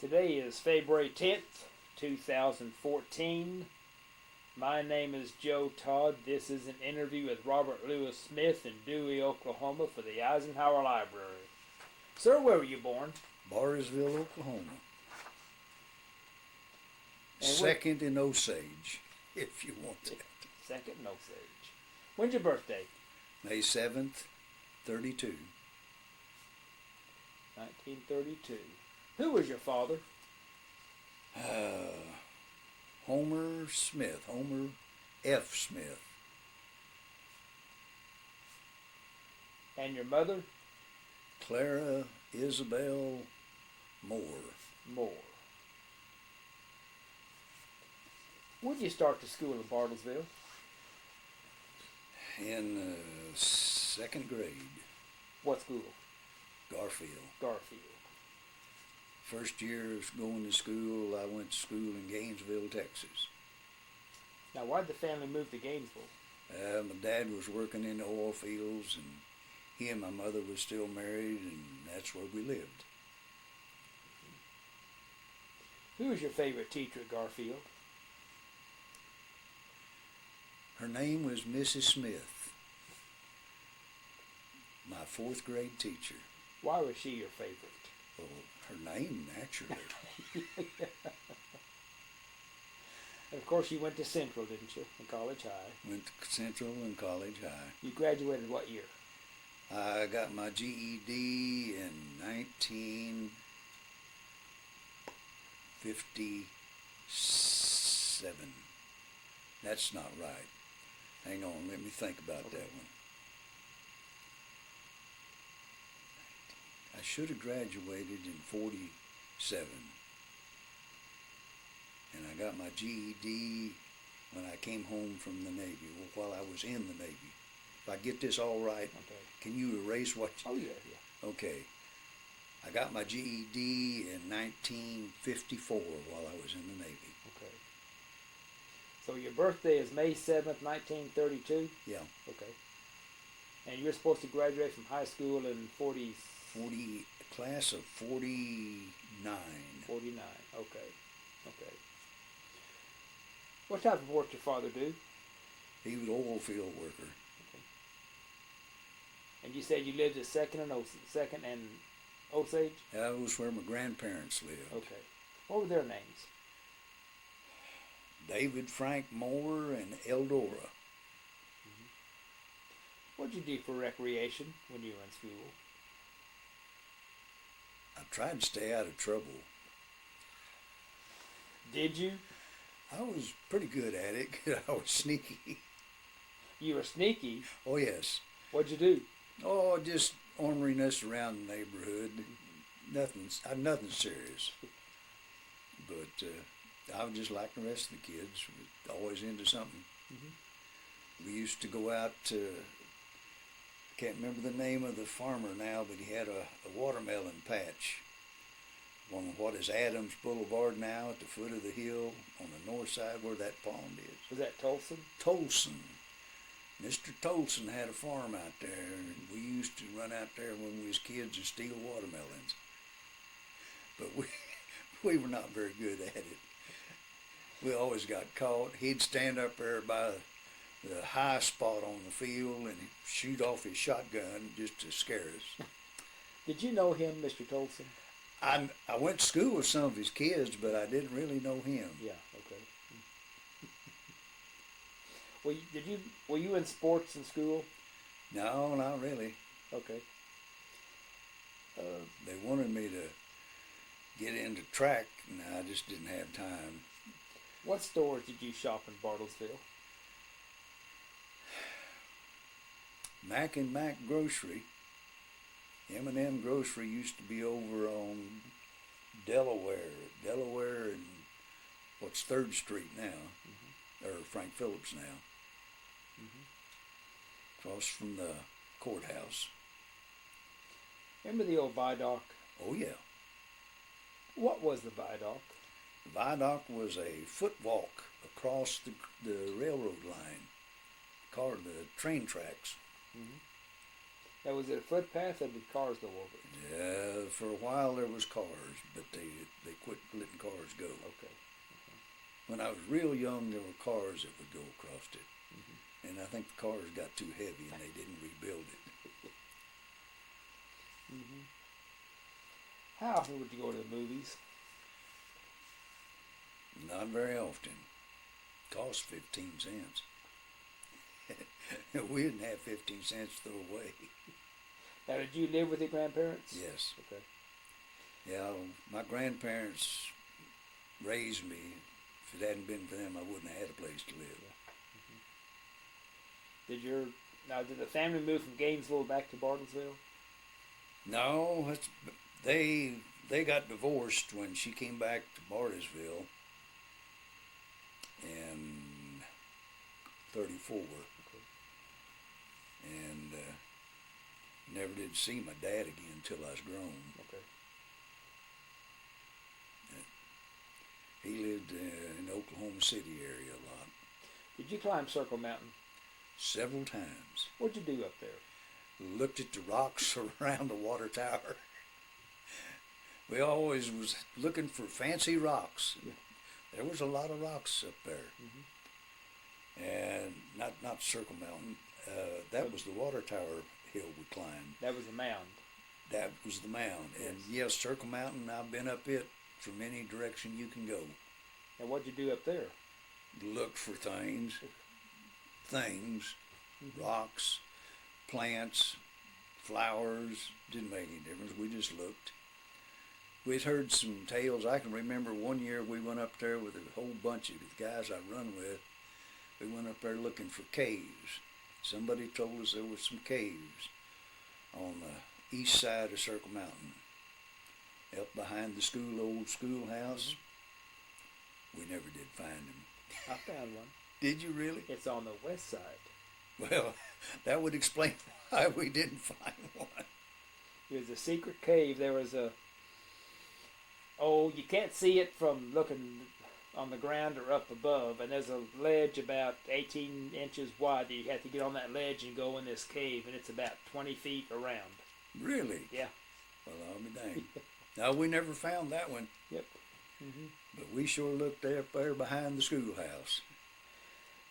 Today is February 10th, 2014. My name is Joe Todd. This is an interview with Robert Lewis Smith in Dewey, Oklahoma for the Eisenhower Library. Sir, where were you born? Bartlesville, Oklahoma. And Second in Osage, if you want that. Second in Osage. When's your birthday? May 7th, 32. 1932. Who was your father? Homer Smith, Homer F. Smith. And your mother? Clara Isabel Moore. Moore. When did you start the school in Bartlesville? In second grade, What school? Garfield. Garfield. First year of going to school, I went to school in Gainesville, Texas. Now, why did the family move to Gainesville? My dad was working in the oil fields, and he and my mother was still married, and that's where we lived. Who was your favorite teacher at Garfield? Her name was Mrs. Smith, my fourth grade teacher. Why was she your favorite? Well, her name, naturally. And of course, you went to Central, didn't you, in College High? Went to Central and College High. You graduated what year? I got my GED in 1957. That's not right. Hang on, let me think about that one. I should have graduated in 47. And I got my GED when I came home from the Navy, while I was in the Navy. If I get this all right, Okay. can you erase what you... Oh, yeah. Okay. I got my GED in 1954 while I was in the Navy. Okay. So your birthday is May 7th, 1932? Yeah. Okay. And you're supposed to graduate from high school in 40, class of 49. 49. Okay. Okay. What type of work did your father do? He was an oil field worker. And you said you lived at Second and Osage? That was where my grandparents lived. Okay. What were their names? David Frank Moore and Eldora. What did you do for recreation when you were in school? I tried to stay out of trouble. Did you? I was pretty good at it. I was sneaky. You were sneaky. Oh, yes. What'd you do? Oh, just orneriness around the neighborhood. Nothing serious. But I was just like the rest of the kids, always into something. We used to go out to, can't remember the name of the farmer now, but he had a watermelon patch on what is Adams Boulevard now, at the foot of the hill on the north side where that pond is. Was that Tolson? Tolson. Mr. Tolson had a farm out there, and we used to run out there when we was kids and steal watermelons. But we were not very good at it. We always got caught. He'd stand up there by the high spot on the field and shoot off his shotgun just to scare us. Did you know him, Mr. Tolson? I went to school with some of his kids, but I didn't really know him. Yeah, okay. Were you in sports in school? No, not really. Okay. They wanted me to get into track, and I just didn't have time. What stores did you shop in Bartlesville? Mac and Mac Grocery. M&M Grocery used to be over on Delaware and what's 3rd Street now, or Frank Phillips now, across from the courthouse. Remember the old viaduct? Oh yeah. What was the viaduct? The viaduct was a foot walk across the railroad line, the train tracks. Now, was it a footpath or did cars go over it? Yeah, for a while there was cars, but they quit letting cars go. Okay. When I was real young, there were cars that would go across it, and I think the cars got too heavy and they didn't rebuild it. How often would you go to the movies? Not very often. Cost 15 cents. We didn't have 15 cents to throw away. Now, did you live with your grandparents? Yes. Okay. Yeah, my grandparents raised me. If it hadn't been for them, I wouldn't have had a place to live. Did the family move from Gainesville back to Bartlesville? No, they got divorced when she came back to Bartlesville in '34, and never did see my dad again until I was grown. Okay. He lived in the Oklahoma City area a lot, Did you climb Circle Mountain? several times. What'd you do up there? Looked at the rocks around the water tower. We always was looking for fancy rocks. There was a lot of rocks up there, and not Circle Mountain. That was the water tower hill we climbed. That was a mound. That was the mound, and yes, Circle Mountain. I've been up it from any direction you can go. Now, what'd you do up there? Look for things, rocks, plants, flowers. Didn't make any difference. We just looked. We'd heard some tales. I can remember one year we went up there with a whole bunch of the guys I run with. We went up there looking for caves. Somebody told us there were some caves on the east side of Circle Mountain, up behind the old schoolhouse. We never did find them. I found one. Did you really? It's on the west side. Well, that would explain why we didn't find one. It was a secret cave. There was you can't see it from looking on the ground or up above, and there's a ledge about 18 inches wide that you have to get on that ledge and go in this cave, and it's about 20 feet around. Really? Yeah. Well, I'll be danged. No, we never found that one. Yep. But we sure looked up there behind the schoolhouse.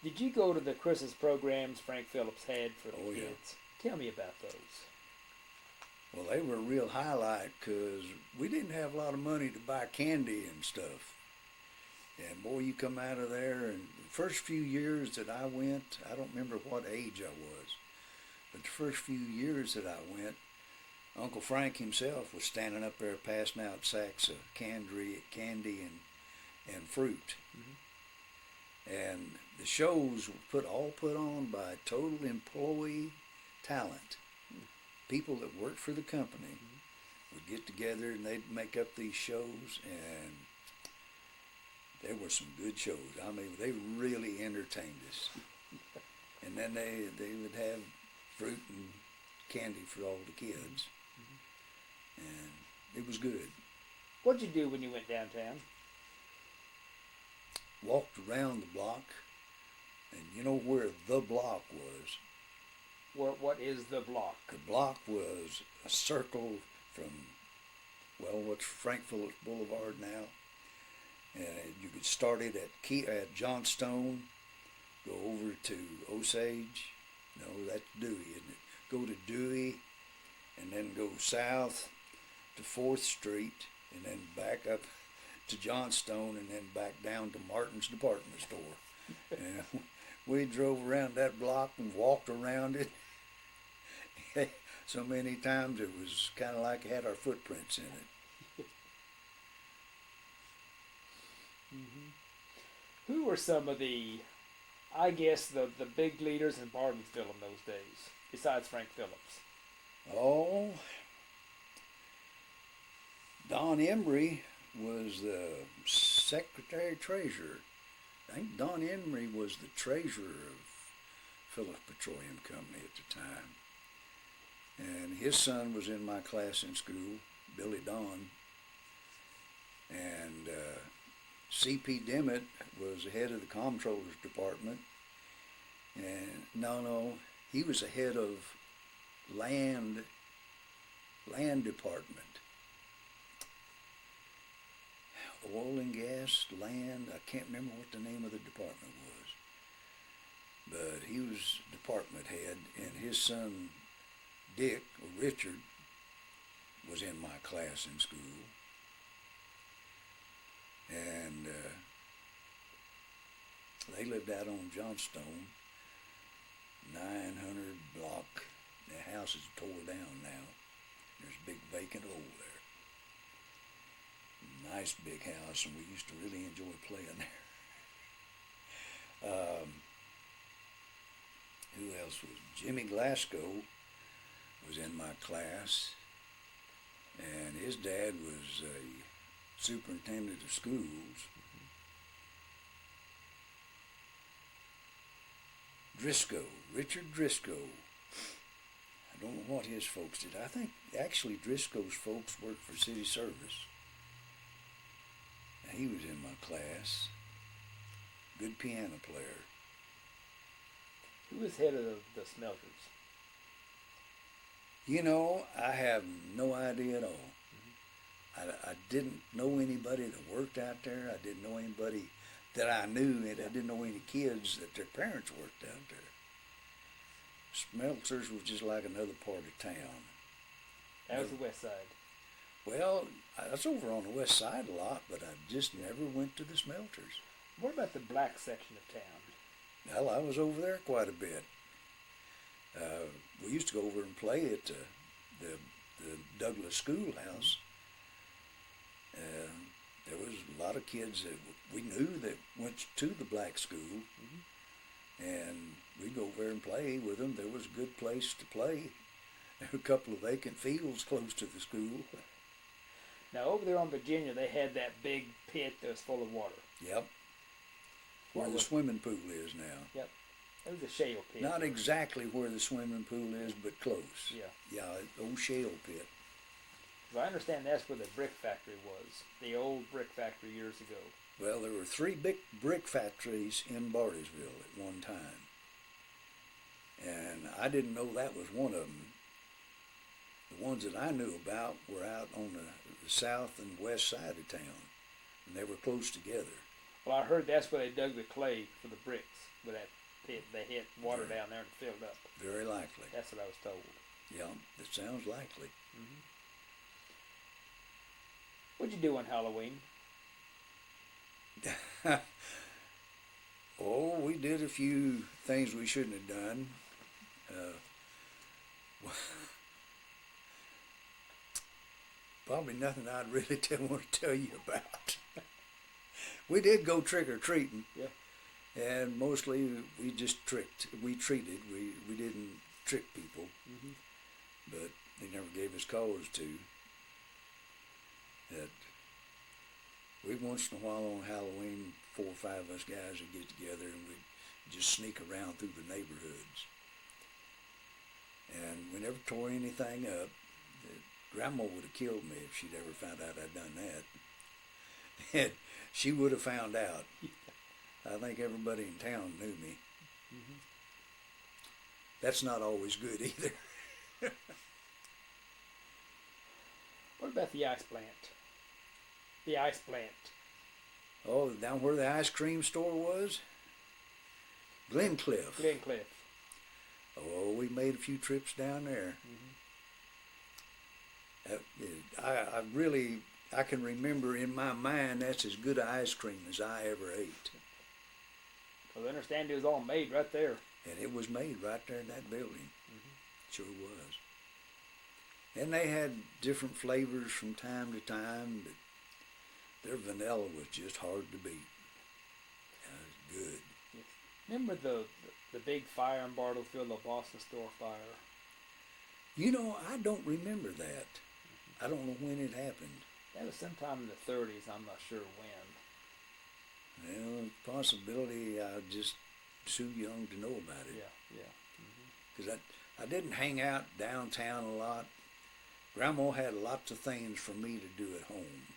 Did you go to the Christmas programs Frank Phillips had for the Oh, yeah. kids? Tell me about those. Well, they were a real highlight because we didn't have a lot of money to buy candy and stuff. And boy, you come out of there, and the first few years that I went, I don't remember what age I was, but the first few years that I went, Uncle Frank himself was standing up there passing out sacks of candy and fruit. And the shows were all put on by total employee talent. People that worked for the company would get together and they'd make up these shows, and there were some good shows. I mean, they really entertained us. And then they would have fruit and candy for all the kids. And it was good. What'd you do when you went downtown? Walked around the block, and you know where the block was? What is the block? The block was a circle from, well, what's Frank Phillips Boulevard now. And you could start it at Johnstone, go over to Osage. No, that's Dewey, isn't it? Go to Dewey, and then go south to 4th Street, and then back up to Johnstone, and then back down to Martin's department store. And we drove around that block and walked around it so many times it was kind of like it had our footprints in it. Who were some of the big leaders in Bartlesville in those days, besides Frank Phillips? Oh, Don Emery was the secretary-treasurer. I think Don Emery was the treasurer of Phillips Petroleum Company at the time. And his son was in my class in school, Billy Don. And C.P. Dimmitt was the head of the comptroller's department. And no, he was the head of land department. Oil and gas, land, I can't remember what the name of the department was. But he was department head, and his son, Dick, or Richard, was in my class in school. And they lived out on Johnstone, 900 block. The house is tore down now. There's a big vacant hole there. Nice big house, and we used to really enjoy playing there. Who else was? Jimmy Glasgow was in my class, and his dad was a superintendent of schools. Driscoll, Richard Driscoll. I don't know what his folks did. I think actually Driscoll's folks worked for city service. He was in my class. Good piano player. Who was head of the smelters? You know, I have no idea at all. I didn't know anybody that worked out there. I didn't know anybody that I knew, and I didn't know any kids that their parents worked out there. Smelters was just like another part of town. That was the west side. Well, I was over on the west side a lot, but I just never went to the smelters. What about the black section of town? Well, I was over there quite a bit. We used to go over and play at the Douglas Schoolhouse. There was a lot of kids that we knew that went to the black school, and we'd go over there and play with them. There was a good place to play. There were a couple of vacant fields close to the school. Now, over there on Virginia, they had that big pit that was full of water. Yep. Where the swimming pool is now. Yep. It was a shale pit. Not exactly where the swimming pool is, but close. Yeah. Yeah, old shale pit. So I understand that's where the brick factory was. The old brick factory years ago. Well, there were 3 big brick factories in Bartlesville at one time. And I didn't know that was one of them. The ones that I knew about were out on the south and west side of town. And they were close together. Well, I heard that's where they dug the clay for the bricks. With that pit, they hit water down there and filled up. Very likely. That's what I was told. Yeah, that sounds likely. What'd you do on Halloween? Oh, we did a few things we shouldn't have done. Probably nothing I'd really want to tell you about. We did go trick-or-treating. Yeah. And mostly we just tricked. We treated. We didn't trick people. But they never gave us cause to. That we once in a while on Halloween, 4 or 5 of us guys would get together and we'd just sneak around through the neighborhoods. And we never tore anything up. Grandma would have killed me if she'd ever found out I'd done that. And she would have found out. I think everybody in town knew me. That's not always good either. What about the ice plant? The ice plant. Oh, down where the ice cream store was? Glencliff. Glencliff. Oh, we made a few trips down there. I can remember in my mind that's as good ice cream as I ever ate. Well, I understand it was all made right there. And it was made right there in that building. Sure was. And they had different flavors from time to time, but their vanilla was just hard to beat. It was good. Yes. Remember the big fire in Bartlesville, the Boston Store fire? You know, I don't remember that. I don't know when it happened. That was sometime in the 30s. I'm not sure when. Well, possibility I was just too young to know about it. Yeah. Because I didn't hang out downtown a lot. Grandma had lots of things for me to do at home.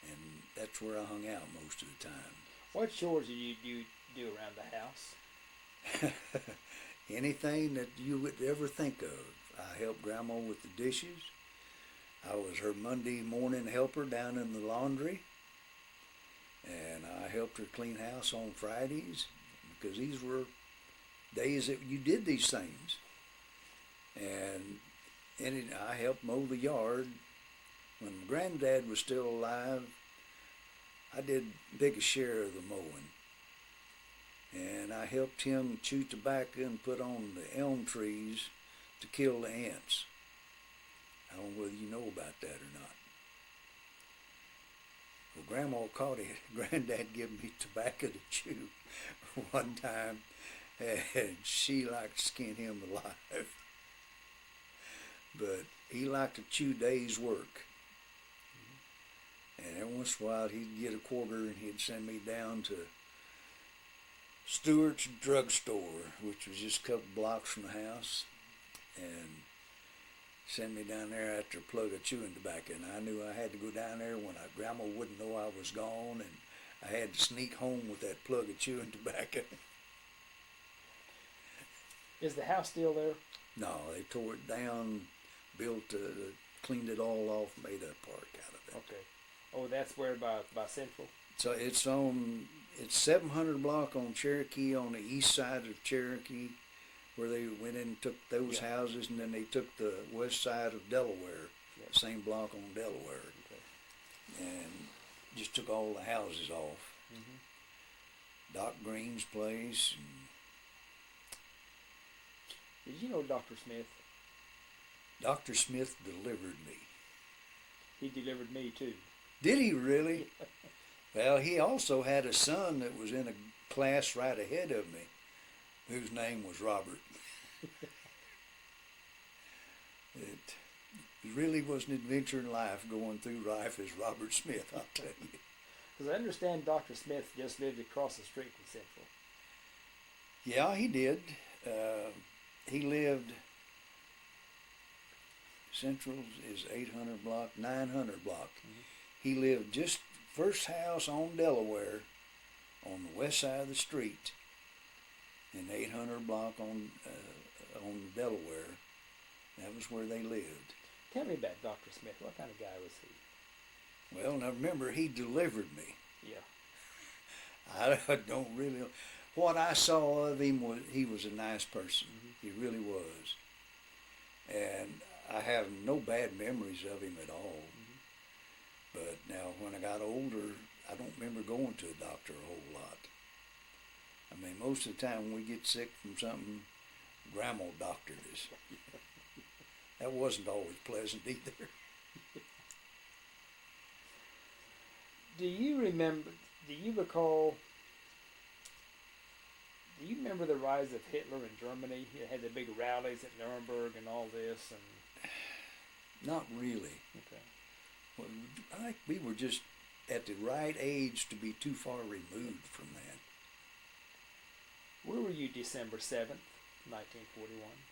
And that's where I hung out most of the time. What chores did you do around the house? Anything that you would ever think of. I helped Grandma with the dishes. I was her Monday morning helper down in the laundry. And I helped her clean house on Fridays because these were days that you did these things. And I helped mow the yard. When my granddad was still alive, I did the biggest share of the mowing. And I helped him chew tobacco and put on the elm trees to kill the ants. I don't know whether you know about that or not. Well, Grandma caught it. Granddad gave me tobacco to chew one time, and she liked to skin him alive. But he liked to chew days' work. And every once in a while he'd get a quarter and he'd send me down to Stewart's drugstore, which was just a couple blocks from the house, and send me down there after a plug of chewing tobacco. And I knew I had to go down there when Grandma wouldn't know I was gone, and I had to sneak home with that plug of chewing tobacco. Is the house still there? No, they tore it down, cleaned it all off, made a park out of it. Okay. Oh, that's where by Central? So it's 700 block on Cherokee, on the east side of Cherokee, where they went in and took those houses, and then they took the west side of Delaware, same block on Delaware, and just took all the houses off. Mm-hmm. Doc Green's place. Did you know Dr. Smith? Dr. Smith delivered me. He delivered me too. Did he really? Well, he also had a son that was in a class right ahead of me, whose name was Robert. It really was an adventure in life going through life as Robert Smith, I'll tell you. Because I understand Dr. Smith just lived across the street from Central. Yeah, he did. He lived, Central is 800 block, 900 block. Mm-hmm. He lived just first house on Delaware, on the west side of the street, in 800 block on Delaware. That was where they lived. Tell me about Dr. Smith. What kind of guy was he? Well, now remember, he delivered me. Yeah. I don't really. What I saw of him was he was a nice person. Mm-hmm. He really was. And I have no bad memories of him at all. Mm-hmm. But now, when I got older, I don't remember going to a doctor a whole lot. I mean, most of the time when we get sick from something, Grandma doctored us. That wasn't always pleasant either. Do you remember the rise of Hitler in Germany? He had the big rallies at Nuremberg and all this, and not really. Okay. Well, I think we were just at the right age to be too far removed from that. Where were you December 7th, 1941?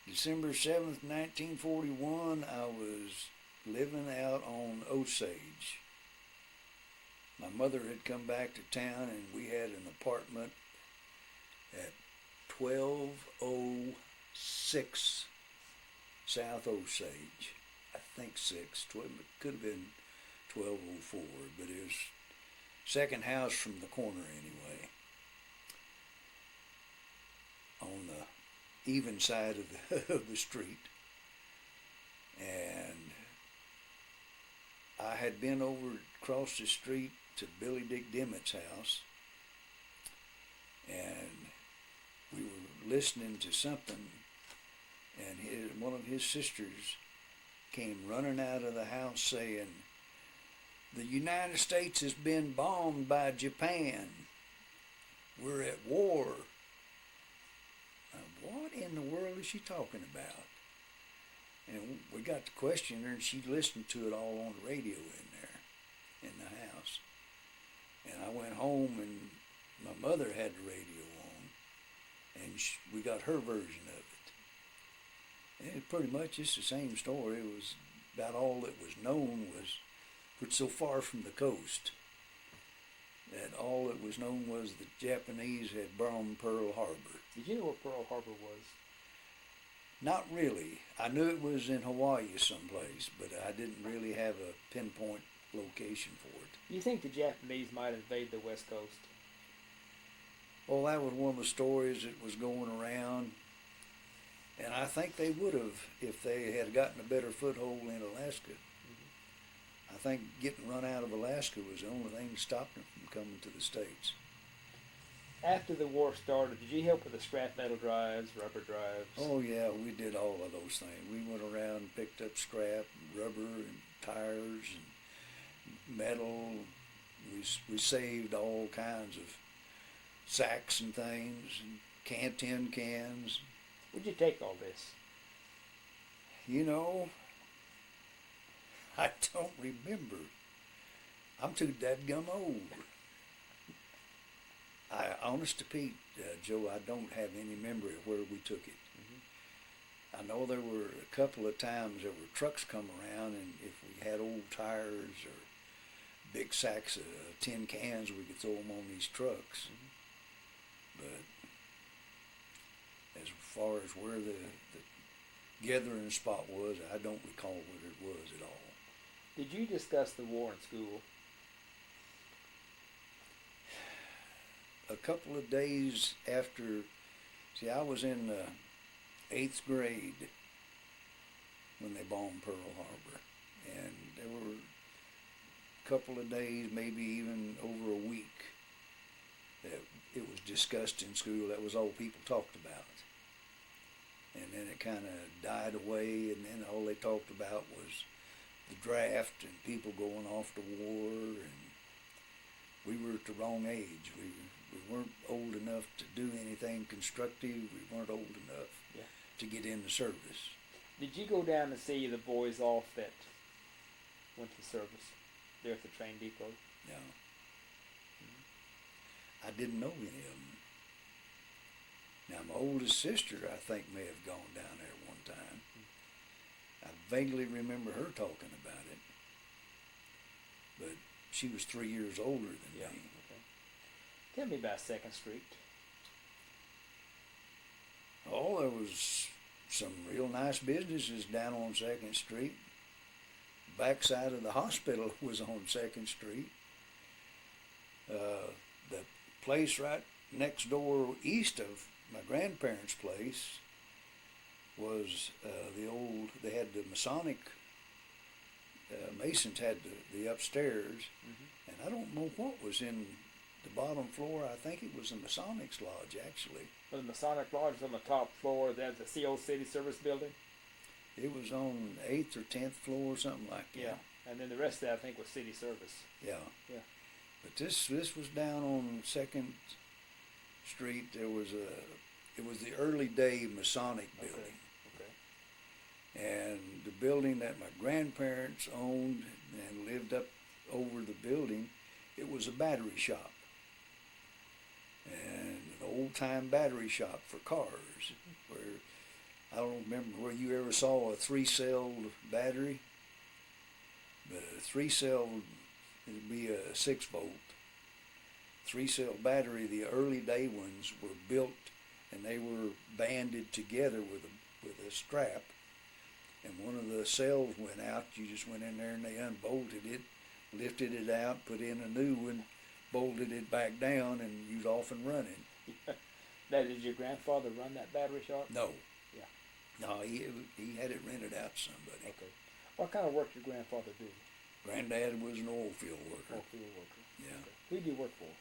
December 7th, 1941, I was living out on Osage. My mother had come back to town, and we had an apartment at 1206 South Osage. I think 6, 12, it could have been 1204, but it was second house from the corner anyway. On the even side of the street. And I had been over across the street to Billy Dick Dimmitt's house, and we were listening to something, and one of his sisters came running out of the house saying, "The United States has been bombed by Japan. We're at war." What in the world is she talking about? And we got to question her, and she listened to it all on the radio in there, in the house. And I went home, and my mother had the radio on, and we got her version of it. And it was pretty much just the same story. It was about all that was known was, we're so far from the coast, that all that was known was the Japanese had bombed Pearl Harbor. Did you know what Pearl Harbor was? Not really. I knew it was in Hawaii someplace, but I didn't really have a pinpoint location for it. You think the Japanese might invade the West Coast? Well, that was one of the stories that was going around, and I think they would have if they had gotten a better foothold in Alaska. I think getting run out of Alaska was the only thing that stopped them from coming to the States. After the war started, did you help with the scrap metal drives, rubber drives? Oh yeah, we did all of those things. We went around and picked up scrap, rubber, and tires, and metal. We saved all kinds of sacks and things, and tin cans. Where'd you take all this? You know, I don't remember. I'm too dadgum old. Honest to Pete, Joe, I don't have any memory of where we took it. I know there were a couple of times there were trucks come around, and if we had old tires or big sacks of tin cans, we could throw them on these trucks. But as far as where the gathering spot was, I don't recall what it was at all. Did you discuss the war in school? A couple of days after, see, I was in 8th grade when they bombed Pearl Harbor, and there were a couple of days, maybe even over a week, that it was discussed in school. That was all people talked about. And then it kind of died away, and then all they talked about was the draft and people going off to war, and we were at the wrong age. We weren't old enough to do anything constructive. We weren't old enough to get in the service. Did you go down and see the boys off that went to service there at the train depot? No. I didn't know any of them. Now, my oldest sister, I think, may have gone down there one time. I vaguely remember her talking about it, but she was 3 years older than me. Okay. Tell me about 2nd Street. Oh, there was some real nice businesses down on 2nd Street. Backside of the hospital was on 2nd Street. The place right next door east of my grandparents' place was they had the Masonic, Masons had the upstairs, and I don't know what was in the bottom floor. I think it was the Masonics Lodge, actually. Well, the Masonic Lodge was on the top floor. That's the CO City Service Building. It was on 8th or 10th floor, or something like that. Yeah, and then the rest of that I think was City Service. Yeah. Yeah. But this was down on 2nd Street. It was the early day Masonic building. Okay. And the building that my grandparents owned and lived up over the building, it was a battery shop. And an old-time battery shop for cars, where I don't remember where you ever saw a 3-celled battery, but a 3-cell would be a 6-volt. 3-cell battery, the early day ones were built and they were banded together with a strap, and one of the cells went out. You just went in there and they unbolted it, lifted it out, put in a new one, bolted it back down, and you was off and running. Now, did your grandfather run that battery shop? No. Yeah. No, he had it rented out to somebody. Okay. What kind of work did your grandfather do? Granddad was an oil field worker. Oil field worker. Yeah. Okay. Who did you work for?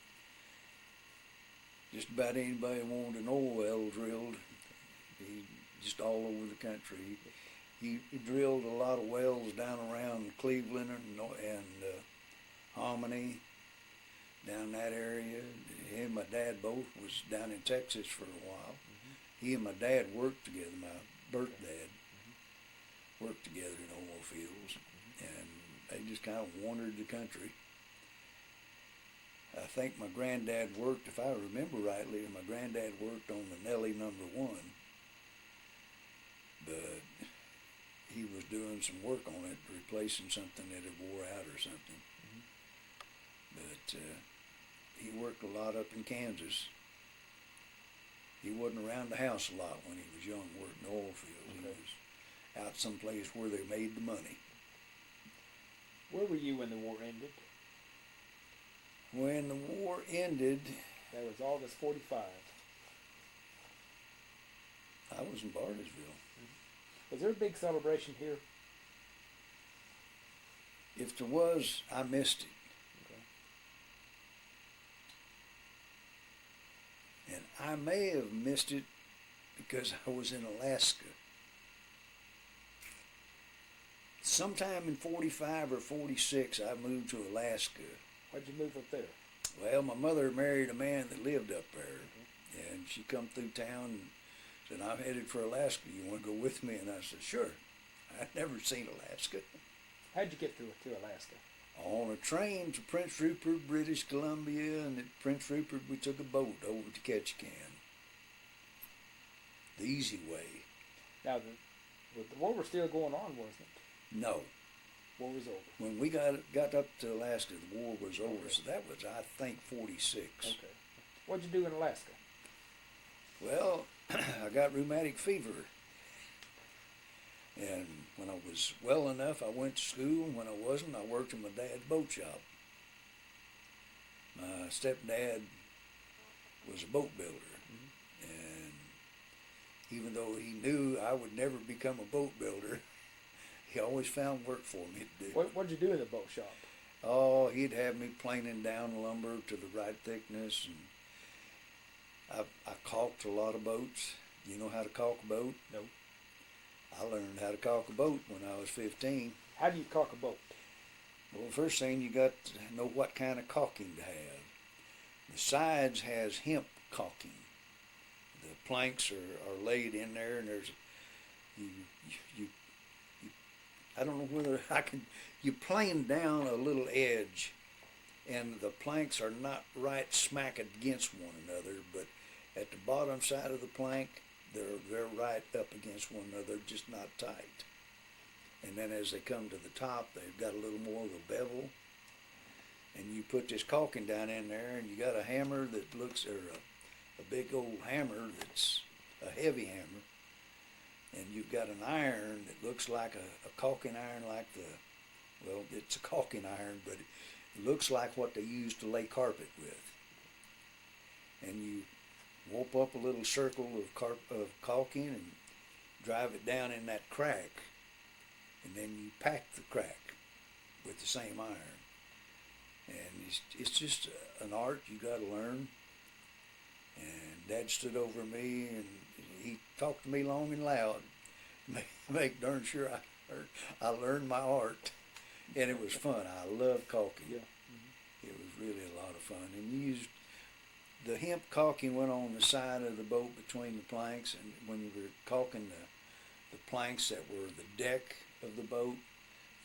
Just about anybody wanted an oil well drilled. He just all over the country. He drilled a lot of wells down around Cleveland and Hominy, down that area. He and my dad both was down in Texas for a while. He and my dad worked together. My birth dad worked together in oil fields, and they just kind of wandered the country. I think my granddad worked, if I remember rightly, my granddad worked on the Nellie number 1, but he was doing some work on it, replacing something that had wore out or something. But he worked a lot up in Kansas. He wasn't around the house a lot when he was young working oil fields. Okay. He was out someplace where they made the money. Where were you when the war ended? When the war ended, That was August 45. I was in Bartlesville. Was there a big celebration here? If there was, I missed it. Okay. And I may have missed it because I was in Alaska. Sometime in 45 or 46, I moved to Alaska. Why'd you move up there? Well, my mother married a man that lived up there, and she come through town and said, "I'm headed for Alaska. You want to go with me?" And I said, "Sure." I'd never seen Alaska. How'd you get through to Alaska? On a train to Prince Rupert, British Columbia, and at Prince Rupert we took a boat over to Ketchikan. The easy way. Now, the war was still going on, wasn't it? No. War was over. When we got up to Alaska, the war was over. So that was, I think, 46. Okay. What'd you do in Alaska? Well, I got rheumatic fever. And when I was well enough, I went to school. And when I wasn't, I worked in my dad's boat shop. My stepdad was a boat builder. And even though he knew I would never become a boat builder, he always found work for me to do. What'd you do in the boat shop? Oh, he'd have me planing down lumber to the right thickness, and I caulked a lot of boats. You know how to caulk a boat? No. I learned how to caulk a boat when I was 15. How do you caulk a boat? Well, first thing you got to know what kind of caulking to have. The sides has hemp caulking. The planks are laid in there, and there's you I don't know whether you plane down a little edge, and the planks are not right smack against one another, but at the bottom side of the plank, they're right up against one another, just not tight. And then as they come to the top, they've got a little more of a bevel, and you put this caulking down in there, and you got a hammer that looks, or a big old hammer that's a heavy hammer, and you've got an iron that looks like a caulking iron, like well, it's a caulking iron, but it looks like what they use to lay carpet with. And you warp up a little circle of caulking and drive it down in that crack, and then you pack the crack with the same iron. And it's just an art you got to learn. And Dad stood over me and he talked to me long and loud, make darn sure I learned my art, and it was fun. I loved caulking. Yeah. It was really a lot of fun. And you used the hemp caulking went on the side of the boat between the planks, and when you were caulking the planks that were the deck of the boat,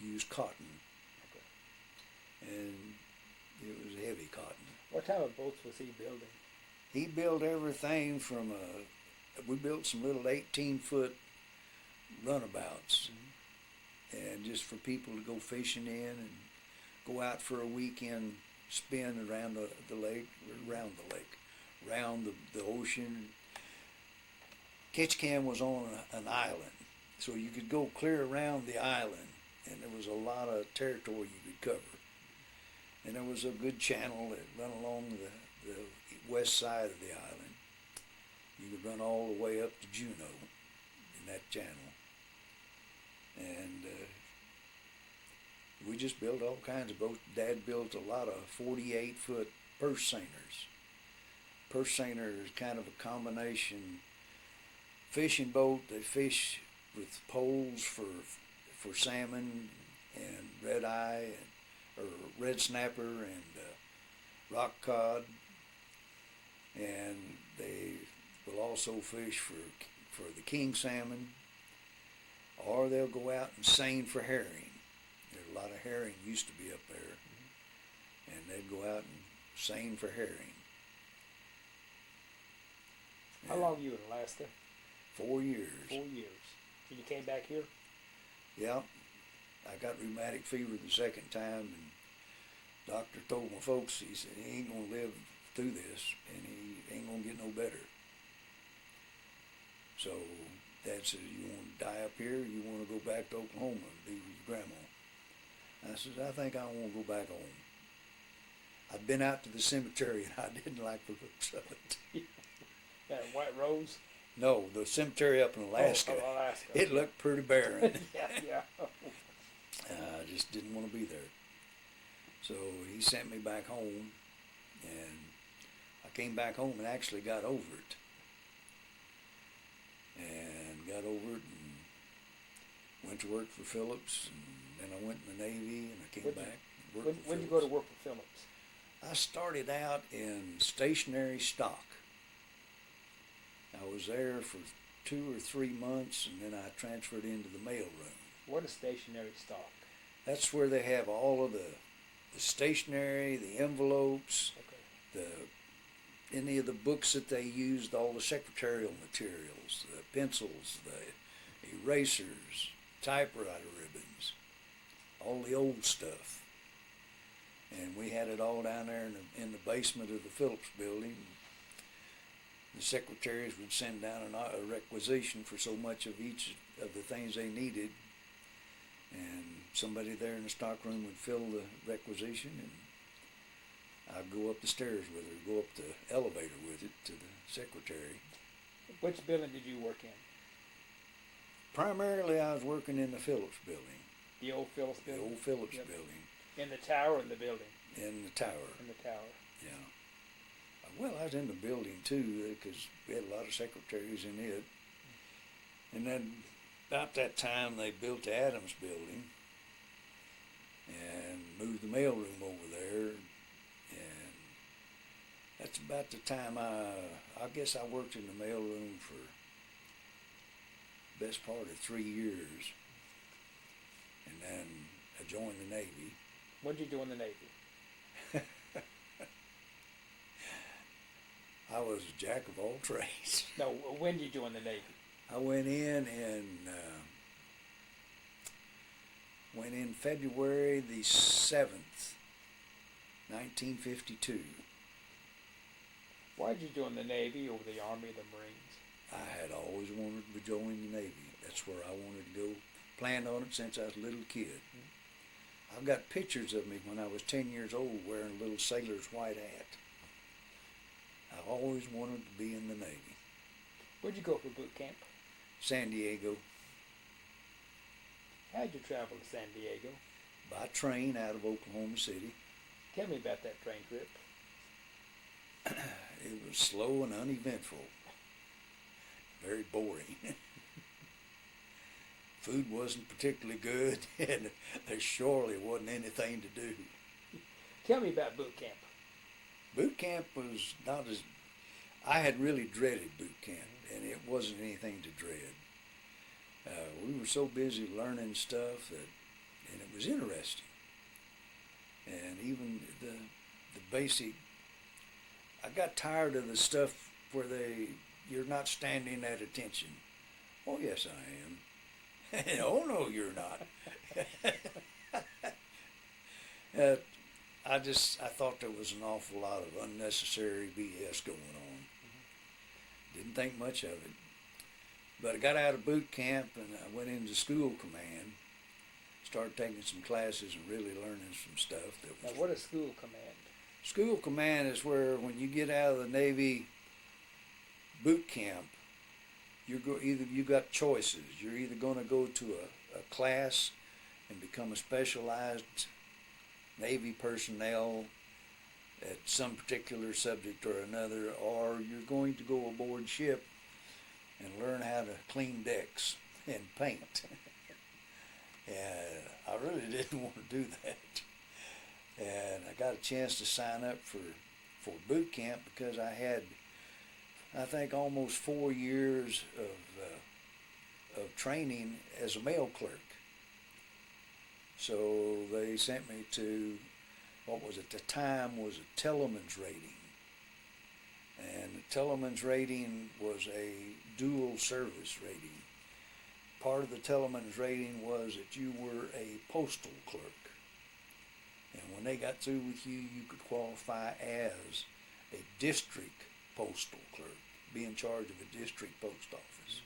you used cotton. Okay. And it was heavy cotton. What type of boats was he building? He built everything from we built some little 18-foot runabouts, and just for people to go fishing in and go out for a weekend spin around the lake, around the ocean. Ketchikan was on an island, so you could go clear around the island, and there was a lot of territory you could cover. And there was a good channel that ran along the west side of the island. You could run all the way up to Juneau in that channel. And we just built all kinds of boats. Dad built a lot of 48-foot purse seiners. Purse seiner is kind of a combination fishing boat. They fish with poles for salmon and red eye or red snapper and rock cod, and they will also fish for the king salmon, or they'll go out and seine for herring. There's a lot of herring used to be up there, and they'd go out and seine for herring. How long were you in Alaska? 4 years. 4 years. So you came back here? Yeah. I got rheumatic fever the second time, and doctor told my folks, he said, he ain't going to live through this, and he ain't going to get no better. So Dad says, you want to die up here, or you want to go back to Oklahoma and be with your grandma? I says, I think I want to go back home. I'd been out to the cemetery and I didn't like the looks of it. That White Rose? No, the cemetery up in Alaska. Oh, Alaska. It looked pretty barren. Yeah. I just didn't want to be there. So he sent me back home, and I came back home and actually got over it. And got over it and went to work for Phillips, and then I went in the Navy, and I came back. When did you go to work for Phillips? I started out in stationary stock. I was there for 2 or 3 months, and then I transferred into the mail room. What is stationary stock? That's where they have all of the stationery, the envelopes, Okay. any of the books that they used, all the secretarial materials, the pencils, the erasers, typewriter ribbons, all the old stuff. And we had it all down there in the basement of the Phillips building. The secretaries would send down a requisition for so much of each of the things they needed, and somebody there in the stockroom would fill the requisition, and I'd go up the stairs with her, go up the elevator with it to the secretary. Which building did you work in? Primarily, I was working in the Phillips building, The old Phillips the building? old Phillips Yep. building, In the tower or in the building? in the tower. In the tower. Yeah. Well, I was in the building too, because we had a lot of secretaries in it. And then about that time, they built the Adams building and moved the mailroom over there. And that's about the time I guess I worked in the mailroom for the best part of 3 years. And then I joined the Navy. What did you do in the Navy? I was a jack of all trades. No, when did you join the Navy? I went in February the 7th, 1952. Why did you join the Navy over the Army or the Marines? I had always wanted to join the Navy. That's where I wanted to go. Planned on it since I was a little kid. I've got pictures of me when I was 10 years old wearing a little sailor's white hat. I always wanted to be in the Navy. Where'd you go for boot camp? San Diego, How'd you travel to San Diego? by train out of Oklahoma City. Tell me about that train trip. It was slow and uneventful. Very boring. Food wasn't particularly good, and there surely wasn't anything to do. Tell me about boot camp. Boot camp was not as... I had really dreaded boot camp, and it wasn't anything to dread. We were so busy learning stuff and it was interesting. And even the basic... I got tired of the stuff where you're not standing at attention. Oh, yes, I am. Oh, no, you're not. I thought there was an awful lot of unnecessary BS going on. Didn't think much of it. But I got out of boot camp and I went into school command. Started taking some classes and really learning some stuff. Now, what is school command? School command is where when you get out of the Navy boot camp, you got choices. You're either going to go to a class and become a specialized Navy personnel at some particular subject or another, or you're going to go aboard ship and learn how to clean decks and paint. And I really didn't want to do that. And I got a chance to sign up for boot camp because I had, I think, almost 4 years of training as a mail clerk. So they sent me to what was at the time was a Tellerman's rating. And the Tellerman's rating was a dual service rating. Part of the Tellerman's rating was that you were a postal clerk. And when they got through with you, you could qualify as a district postal clerk, be in charge of a district post office.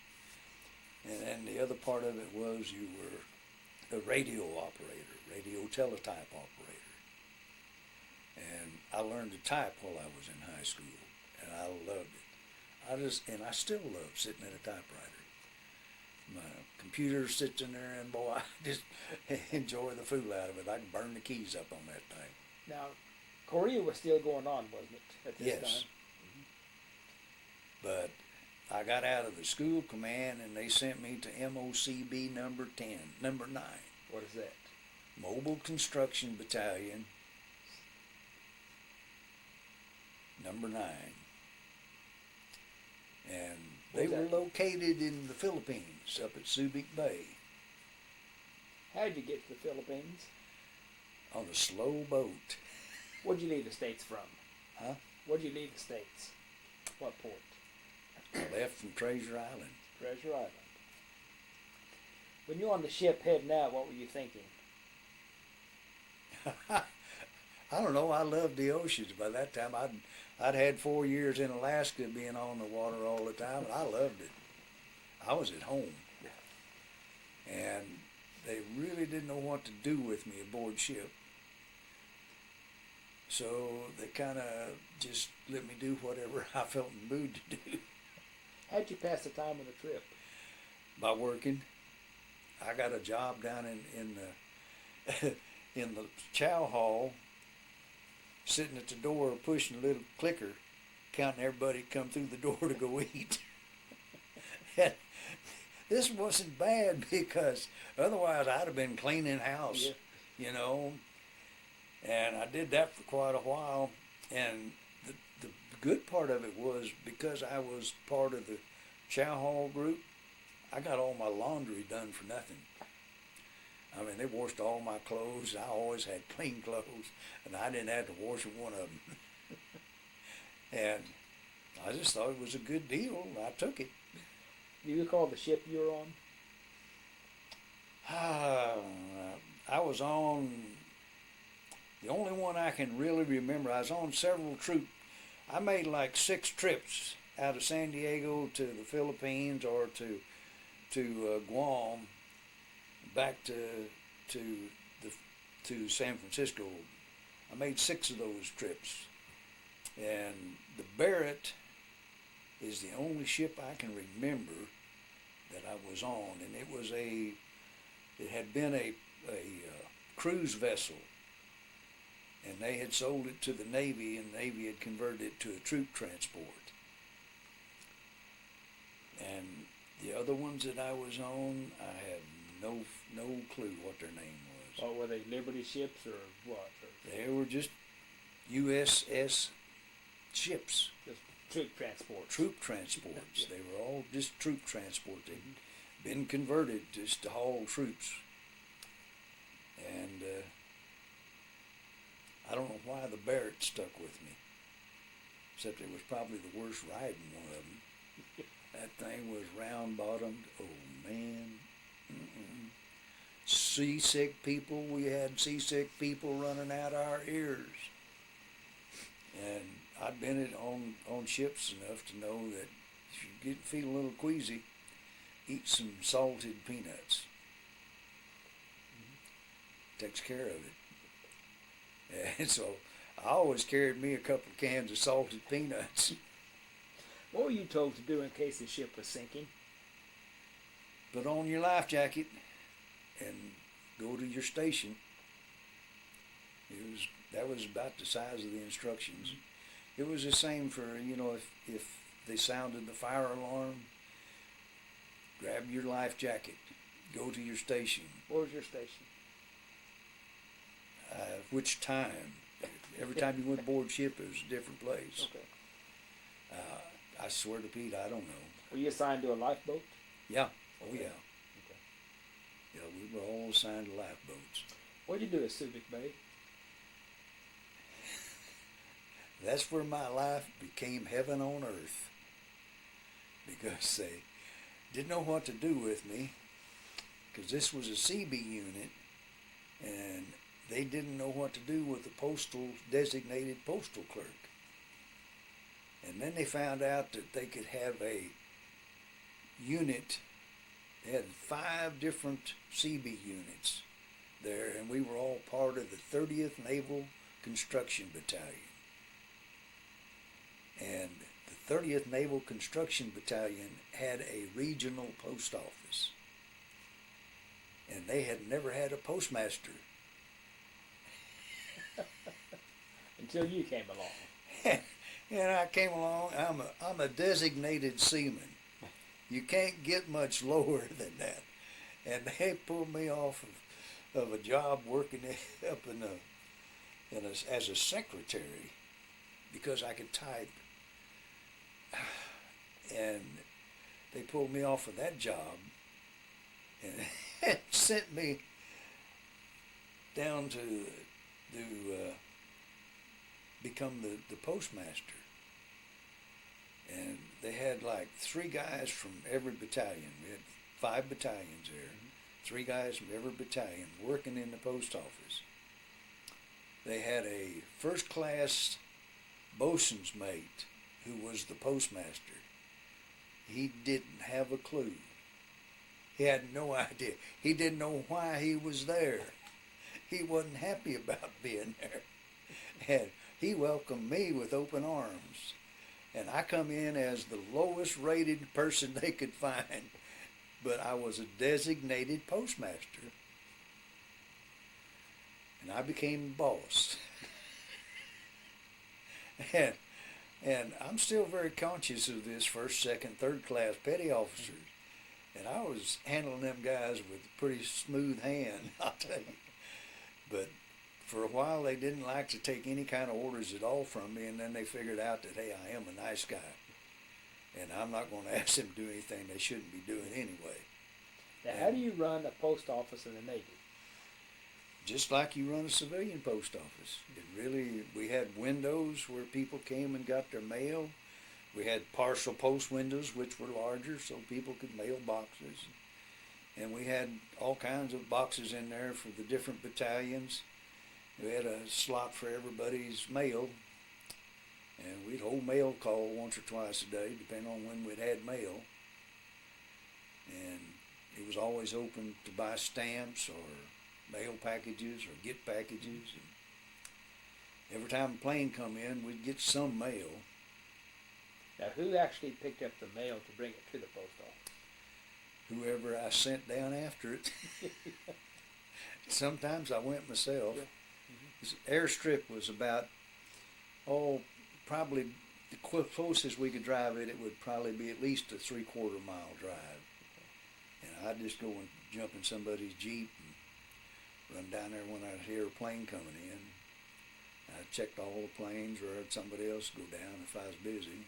And then the other part of it was you were a radio operator, radio teletype operator. And I learned to type while I was in high school, and I loved it. And I still love sitting at a typewriter. My computer sits in there, and boy, I just enjoy the fool out of it. I can burn the keys up on that thing. Now, Korea was still going on, wasn't it, at this Yes. time? But I got out of the school command, and they sent me to MOCB number 10, number 9, What is that? Mobile Construction Battalion, number 9. And they were located in the Philippines, up at Subic Bay, How did you get to the Philippines? on a slow boat. Where'd you leave the States from? Huh? Where'd you leave the States? What port? I left from Treasure Island. Treasure Island. When you were on the ship heading out, what were you thinking? I don't know. I loved the oceans. By that time, I'd had 4 years in Alaska, being on the water all the time, and I loved it. I was at home, and they really didn't know what to do with me aboard ship. So they kind of just let me do whatever I felt in the mood to do. How'd you pass the time on the trip? By working. I got a job down in the in the chow hall, sitting at the door pushing a little clicker, counting everybody come through the door to go eat. And this wasn't bad, because otherwise I'd have been cleaning house, you know. And I did that for quite a while. And the good part of it was, because I was part of the chow hall group, I got all my laundry done for nothing. I mean, they washed all my clothes. I always had clean clothes, and I didn't have to wash one of them. And I just thought it was a good deal. I took it. Do you recall the ship you were on? I was on, the only one I can really remember, I was on several troop. I made like 6 trips out of San Diego to the Philippines, or to Guam, back to San Francisco. I made 6 of those trips, and the Barrett is the only ship I can remember that I was on, and it had been a cruise vessel, and they had sold it to the Navy, and the Navy had converted it to a troop transport. And the other ones that I was on, I have no clue what their name was. Or were they Liberty ships or what? Or They were just USS ships. just troop transport? Troop transports. They were all just troop transports. They'd been converted just to haul troops. And I don't know why the Barrett stuck with me, except it was probably the worst riding one of them. That thing was round-bottomed. Oh, man. Mm-mm. Seasick people. We had seasick people running out our ears. And I'd been on ships enough to know that if you feel a little queasy, eat some salted peanuts. Takes care of it. And so I always carried me a couple of cans of salted peanuts. What were you told to do in case the ship was sinking? Put on your life jacket and go to your station. That was about the size of the instructions. It was the same for, if they sounded the fire alarm, grab your life jacket, go to your station. What was your station? Which time? Every time you went aboard ship, it was a different place. Okay. I swear to Pete, I don't know. Were you assigned to a lifeboat? Yeah. Oh, Okay. yeah. Okay. Yeah, we were all assigned to lifeboats. What did you do at Subic Bay? That's where my life became heaven on earth, because they didn't know what to do with me, because this was a CB unit, and they didn't know what to do with the designated postal clerk. And then they found out that they could have a unit They had 5 different CB units there, and we were all part of the 30th Naval Construction Battalion. And the 30th Naval Construction Battalion had a regional post office. And they had never had a postmaster. Until you came along. And I came along, I'm a designated seaman. You can't get much lower than that. And they pulled me off of a job working up as a secretary because I could type. And they pulled me off of that job and sent me down to become the postmaster. And they had like 3 guys from every battalion. We had 5 battalions there. 3 guys from every battalion working in the post office. They had a first class bosun's mate who was the postmaster. He didn't have a clue. He had no idea. He didn't know why he was there. He wasn't happy about being there. And he welcomed me with open arms. And I come in as the lowest rated person they could find, but I was a designated postmaster. And I became boss. And I'm still very conscious of this first, second, third class petty officers. And I was handling them guys with a pretty smooth hand, I'll tell you. But for a while, they didn't like to take any kind of orders at all from me, and then they figured out that, hey, I am a nice guy, and I'm not going to ask them to do anything they shouldn't be doing anyway. Now, how do you run a post office in the Navy? Just like you run a civilian post office. We had windows where people came and got their mail. We had partial post windows, which were larger, so people could mail boxes. And we had all kinds of boxes in there for the different battalions. We had a slot for everybody's mail, and we'd hold mail call once or twice a day, depending on when we'd had mail. And it was always open to buy stamps or mail packages or get packages. And every time a plane come in, we'd get some mail. Now, who actually picked up the mail to bring it to the post office? Whoever I sent down after it. Sometimes I went myself. Yeah. This airstrip was about, probably the closest we could drive it would probably be at least a 3/4 mile drive. And I'd just go and jump in somebody's Jeep and run down there when I'd hear a plane coming in. I checked all the planes, or had somebody else go down if I was busy.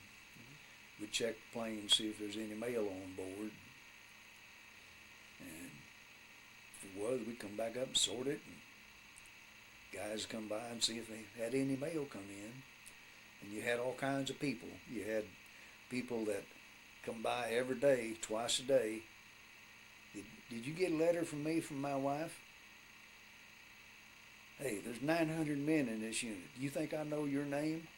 We'd check the plane, see if there's any mail on board. And if it was, we'd come back up and sort it. And guys come by and see if they had any mail come in. And you had all kinds of people. You had people that come by every day, twice a day. Did you get a letter from me from my wife? Hey, there's 900 men in this unit. Do you think I know your name?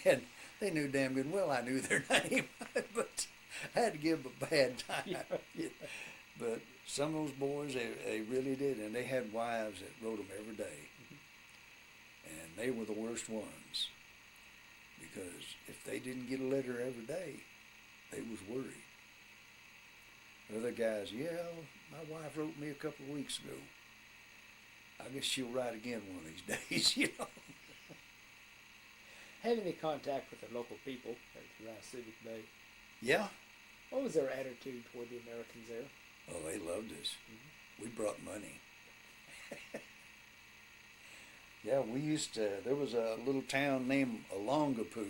And they knew damn good well I knew their name, but I had to give them a bad time. Yeah. But some of those boys, they really did, and they had wives that wrote them every day. And they were the worst ones, because if they didn't get a letter every day, they was worried. Other guys, yeah, my wife wrote me a couple of weeks ago. I guess she'll write again one of these days, you know. Have any contact with the local people around Subic Bay? Yeah. What was their attitude toward the Americans there? Oh, they loved us. We brought money. Yeah, we used to, there was a little town named Olongapu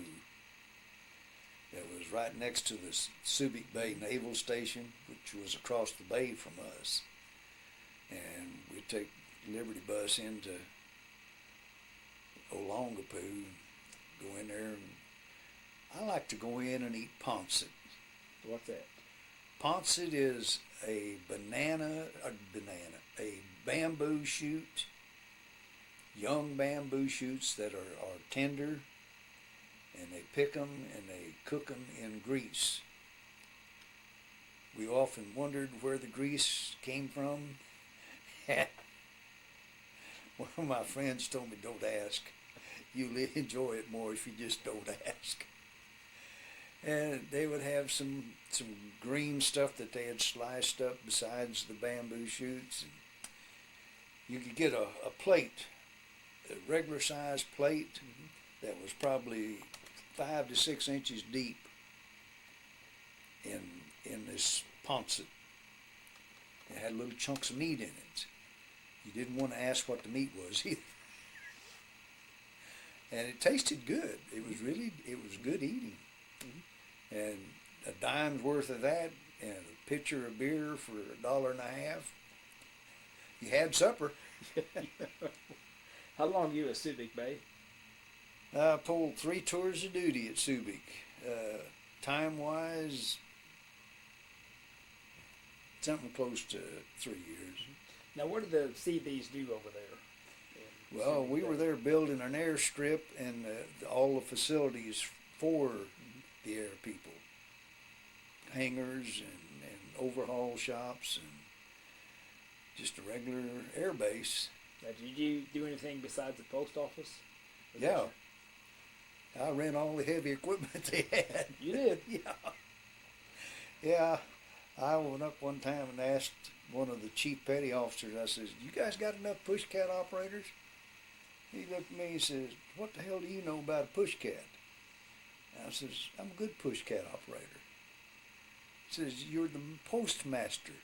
that was right next to the Subic Bay Naval Station, which was across the bay from us. And we'd take Liberty bus into Olongapu, go in there, and I like to go in and eat Ponset. What's that? Ponset is a bamboo shoot, young bamboo shoots that are tender, and they pick them and they cook them in grease. We often wondered where the grease came from. One of my friends told me, don't ask. You'll enjoy it more if you just don't ask. And they would have some green stuff that they had sliced up besides the bamboo shoots. And you could get a plate, a regular size plate that was probably 5 to 6 inches deep in this Ponset. It had little chunks of meat in it. You didn't want to ask what the meat was either. And it tasted good. It was good eating. And a dime's worth of that and a pitcher of beer for $1.50. You had supper. How long you at Subic Bay? I pulled 3 tours of duty at Subic. Time-wise, something close to 3 years. Now, what did the Seabees do over there? Well, we were there building an airstrip and all the facilities for the air people. Hangars and overhaul shops and just a regular air base. Now, did you do anything besides the post office? Yeah. I ran all the heavy equipment they had. You did? Yeah. Yeah. I went up one time and asked one of the chief petty officers, I says, you guys got enough pushcat operators? He looked at me and says, what the hell do you know about a pushcat? I says, I'm a good pushcat operator. He says, you're the postmaster.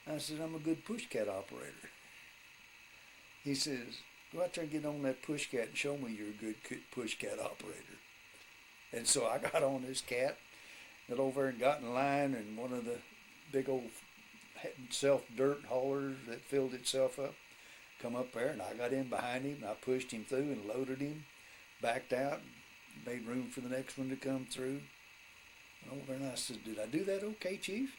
I says, I'm a good pushcat operator. He says, go out there and get on that pushcat and show me you're a good pushcat operator. And so I got on this cat, got over and got in line, and one of the big old self-dirt haulers that filled itself up come up there, and I got in behind him, and I pushed him through and loaded him, backed out, made room for the next one to come through. And over and I said, did I do that okay, Chief?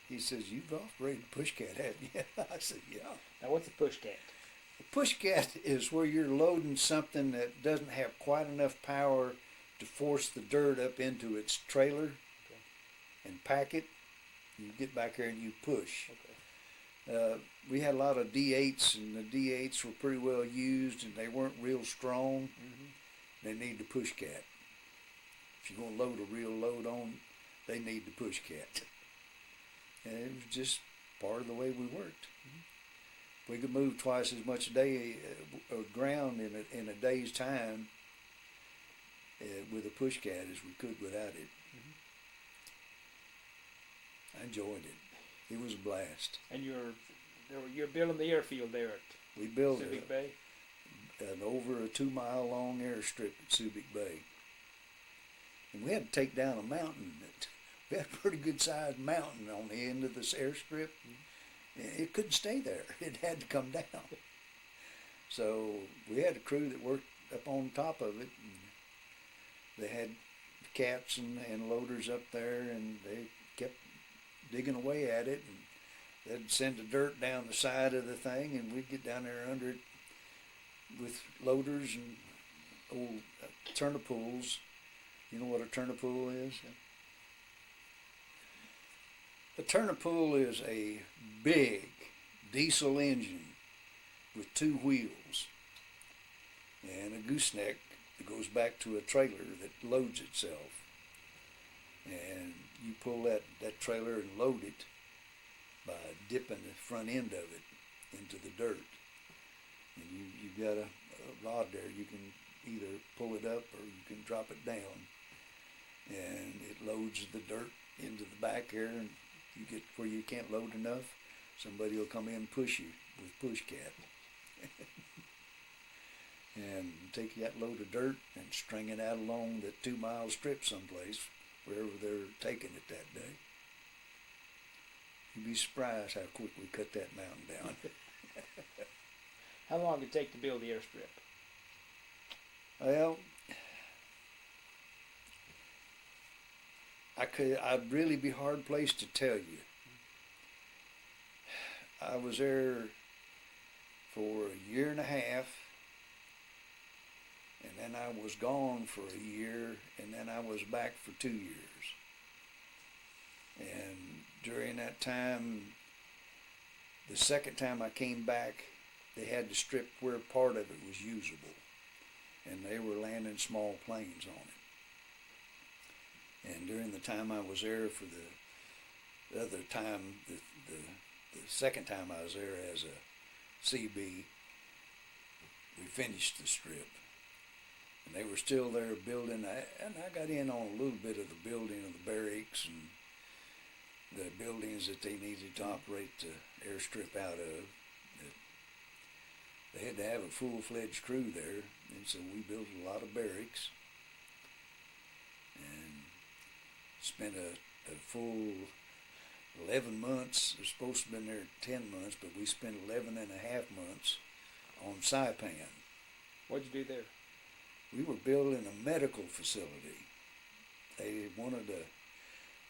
He says, you've operated a pushcat, haven't you? I said, yeah. Now, what's a pushcat? A pushcat is where you're loading something that doesn't have quite enough power to force the dirt up into its trailer and pack it. You get back there and you push. Okay. We had a lot of D8s, and the D8s were pretty well used, and they weren't real strong. They need the pushcat. If you're going to load a real load on, they need the pushcat. And it was just part of the way we worked. We could move twice as much a day of ground in a day's time with a pushcat as we could without it. I enjoyed it. It was a blast. And you're building the airfield there at We built Subic Bay? an over a 2-mile long airstrip at Subic Bay. And we had to take down a mountain. We had a pretty good sized mountain on the end of this airstrip. It couldn't stay there. It had to come down. So we had a crew that worked up on top of it. And they had cats and loaders up there, and they kept digging away at it. And they'd send the dirt down the side of the thing, and we'd get down there under it with loaders and old turnipools. You know what a turnipool is? A turnipool is a big diesel engine with 2 wheels and a gooseneck that goes back to a trailer that loads itself. And you pull that trailer and load it by dipping the front end of it into the dirt. And you've got a rod there. You can either pull it up or you can drop it down. And it loads the dirt into the back there, and you get where you can't load enough, somebody will come in and push you with pushcat. And take that load of dirt and string it out along the 2-mile strip someplace, wherever they're taking it that day. You'd be surprised how quick we cut that mountain down. How long did it take to build the airstrip? Well, I'd really be hard placed to tell you. I was there for a year and a half, and then I was gone for a year, and then I was back for 2 years. And during that time, the second time I came back, they had to strip where part of it was usable, and they were landing small planes on it. And during the time I was there for the other time, the second time I was there as a CB, we finished the strip. And they were still there building, and I got in on a little bit of the building of the barracks and the buildings that they needed to operate the airstrip out of. They had to have a full-fledged crew there, and so we built a lot of barracks and spent a full 11 months. It was supposed to have been there 10 months, but we spent 11 and a half months on Saipan. What'd you do there? We were building a medical facility. They wanted to,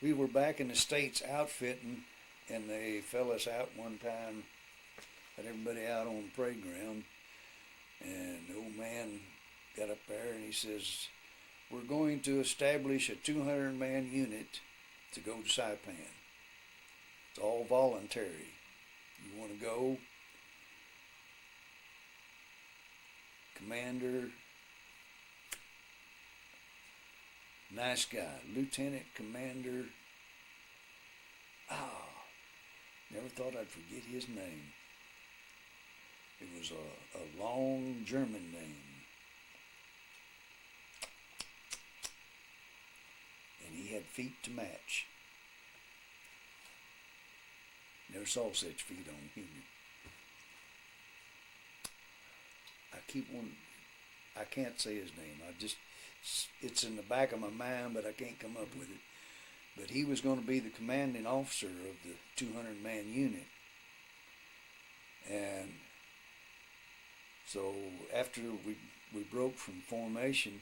we were back in the States outfitting, and they fell us out one time, had everybody out on the parade ground, and the old man got up there and he says, we're going to establish a 200-man unit to go to Saipan. It's all voluntary. You want to go? Commander, nice guy, Lieutenant Commander, never thought I'd forget his name. It was a long German name. And he had feet to match. Never saw such feet on a human. I can't say his name. It's in the back of my mind, but I can't come up with it. But he was going to be the commanding officer of the 200-man unit. And so after we broke from formation,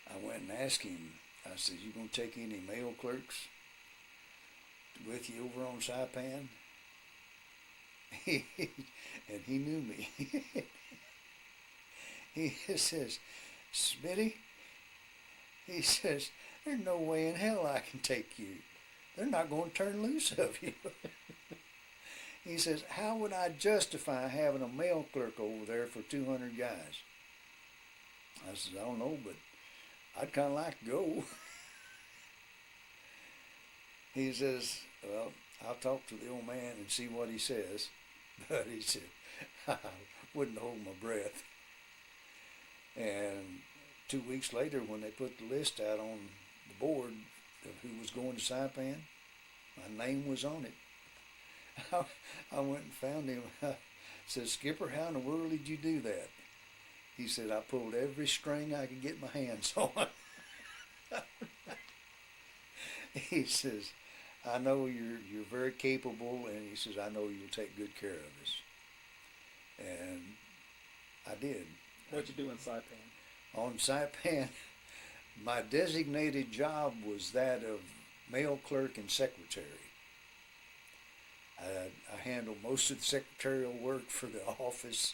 I went and asked him, I said, you going to take any mail clerks with you over on Saipan? And he knew me. He says, Smitty, he says, there's no way in hell I can take you. They're not going to turn loose of you. He says, how would I justify having a mail clerk over there for 200 guys? I said, I don't know, but I'd kind of like to go. He says, well, I'll talk to the old man and see what he says. But he said, I wouldn't hold my breath. And 2 weeks later, when they put the list out on the board of who was going to Saipan, my name was on it. I went and found him. I said, Skipper, how in the world did you do that? He said, I pulled every string I could get my hands on. He says, I know you're very capable, and he says, I know you'll take good care of us. And I did. What'd you do in Saipan? On Saipan, my designated job was that of mail clerk and secretary. I handled most of the secretarial work for the office,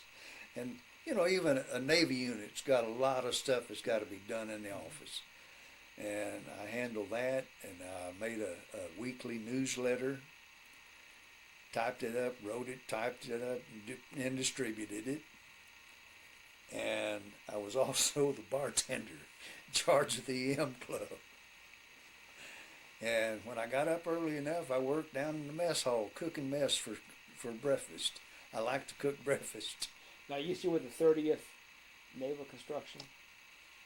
and even a Navy unit's got a lot of stuff that's got to be done in the office. And I handled that, and I made a weekly newsletter, typed it up, wrote it, typed it up, and distributed it. And I was also the bartender in charge of the M Club. And when I got up early enough, I worked down in the mess hall, cooking mess for breakfast. I like to cook breakfast. Now, you still with the 30th Naval Construction?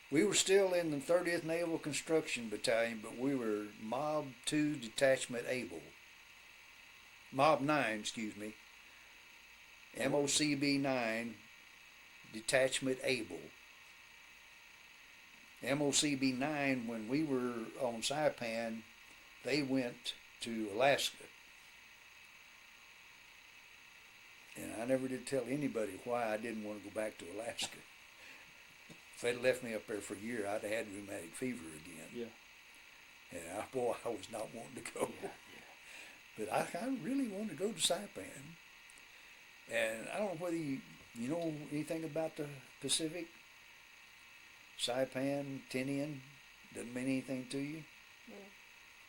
We were still in the 30th Naval Construction Battalion, but we were Mob 2 Detachment Able. Mob 9, excuse me. MOCB 9 Detachment Able. MOCB 9, when we were on Saipan, they went to Alaska. And I never did tell anybody why I didn't want to go back to Alaska. If they'd left me up there for a year, I'd have had rheumatic fever again. Yeah. And I was not wanting to go. Yeah. But I really wanted to go to Saipan. And I don't know whether you know anything about the Pacific. Saipan, Tinian, doesn't mean anything to you?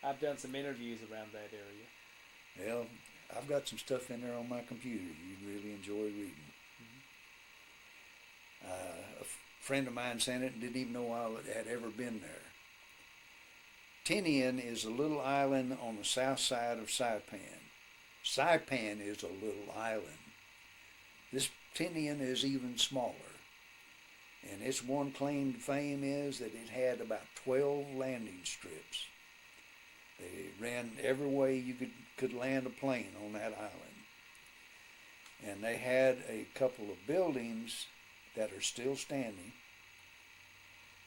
I've done some interviews around that area. Well, I've got some stuff in there on my computer you'd really enjoy reading. A friend of mine sent it and didn't even know I had ever been there. Tinian is a little island on the south side of Saipan. Saipan is a little island. This Tinian is even smaller. And its one claim to fame is that it had about 12 landing strips. They ran every way you could land a plane on that island. And they had a couple of buildings that are still standing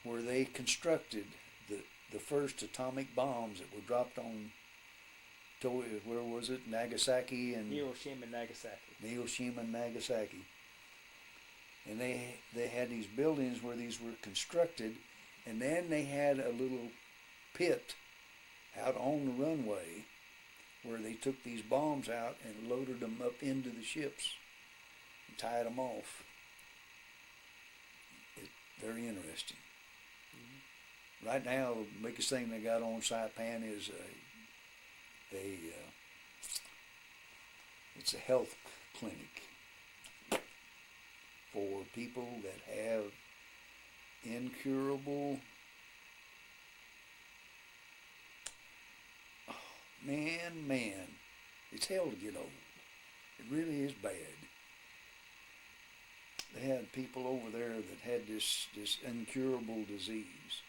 where they constructed the first atomic bombs that were dropped on, where was it, Nagasaki and Hiroshima and Nagasaki. Hiroshima and Nagasaki. And they had these buildings where these were constructed, and then they had a little pit out on the runway where they took these bombs out and loaded them up into the ships and tied them off. It's very interesting. Mm-hmm. Right now, the biggest thing they got on Saipan is it's a health clinic for people that have incurable, man, it's hell to get old. It really is bad. They had people over there that had this incurable disease,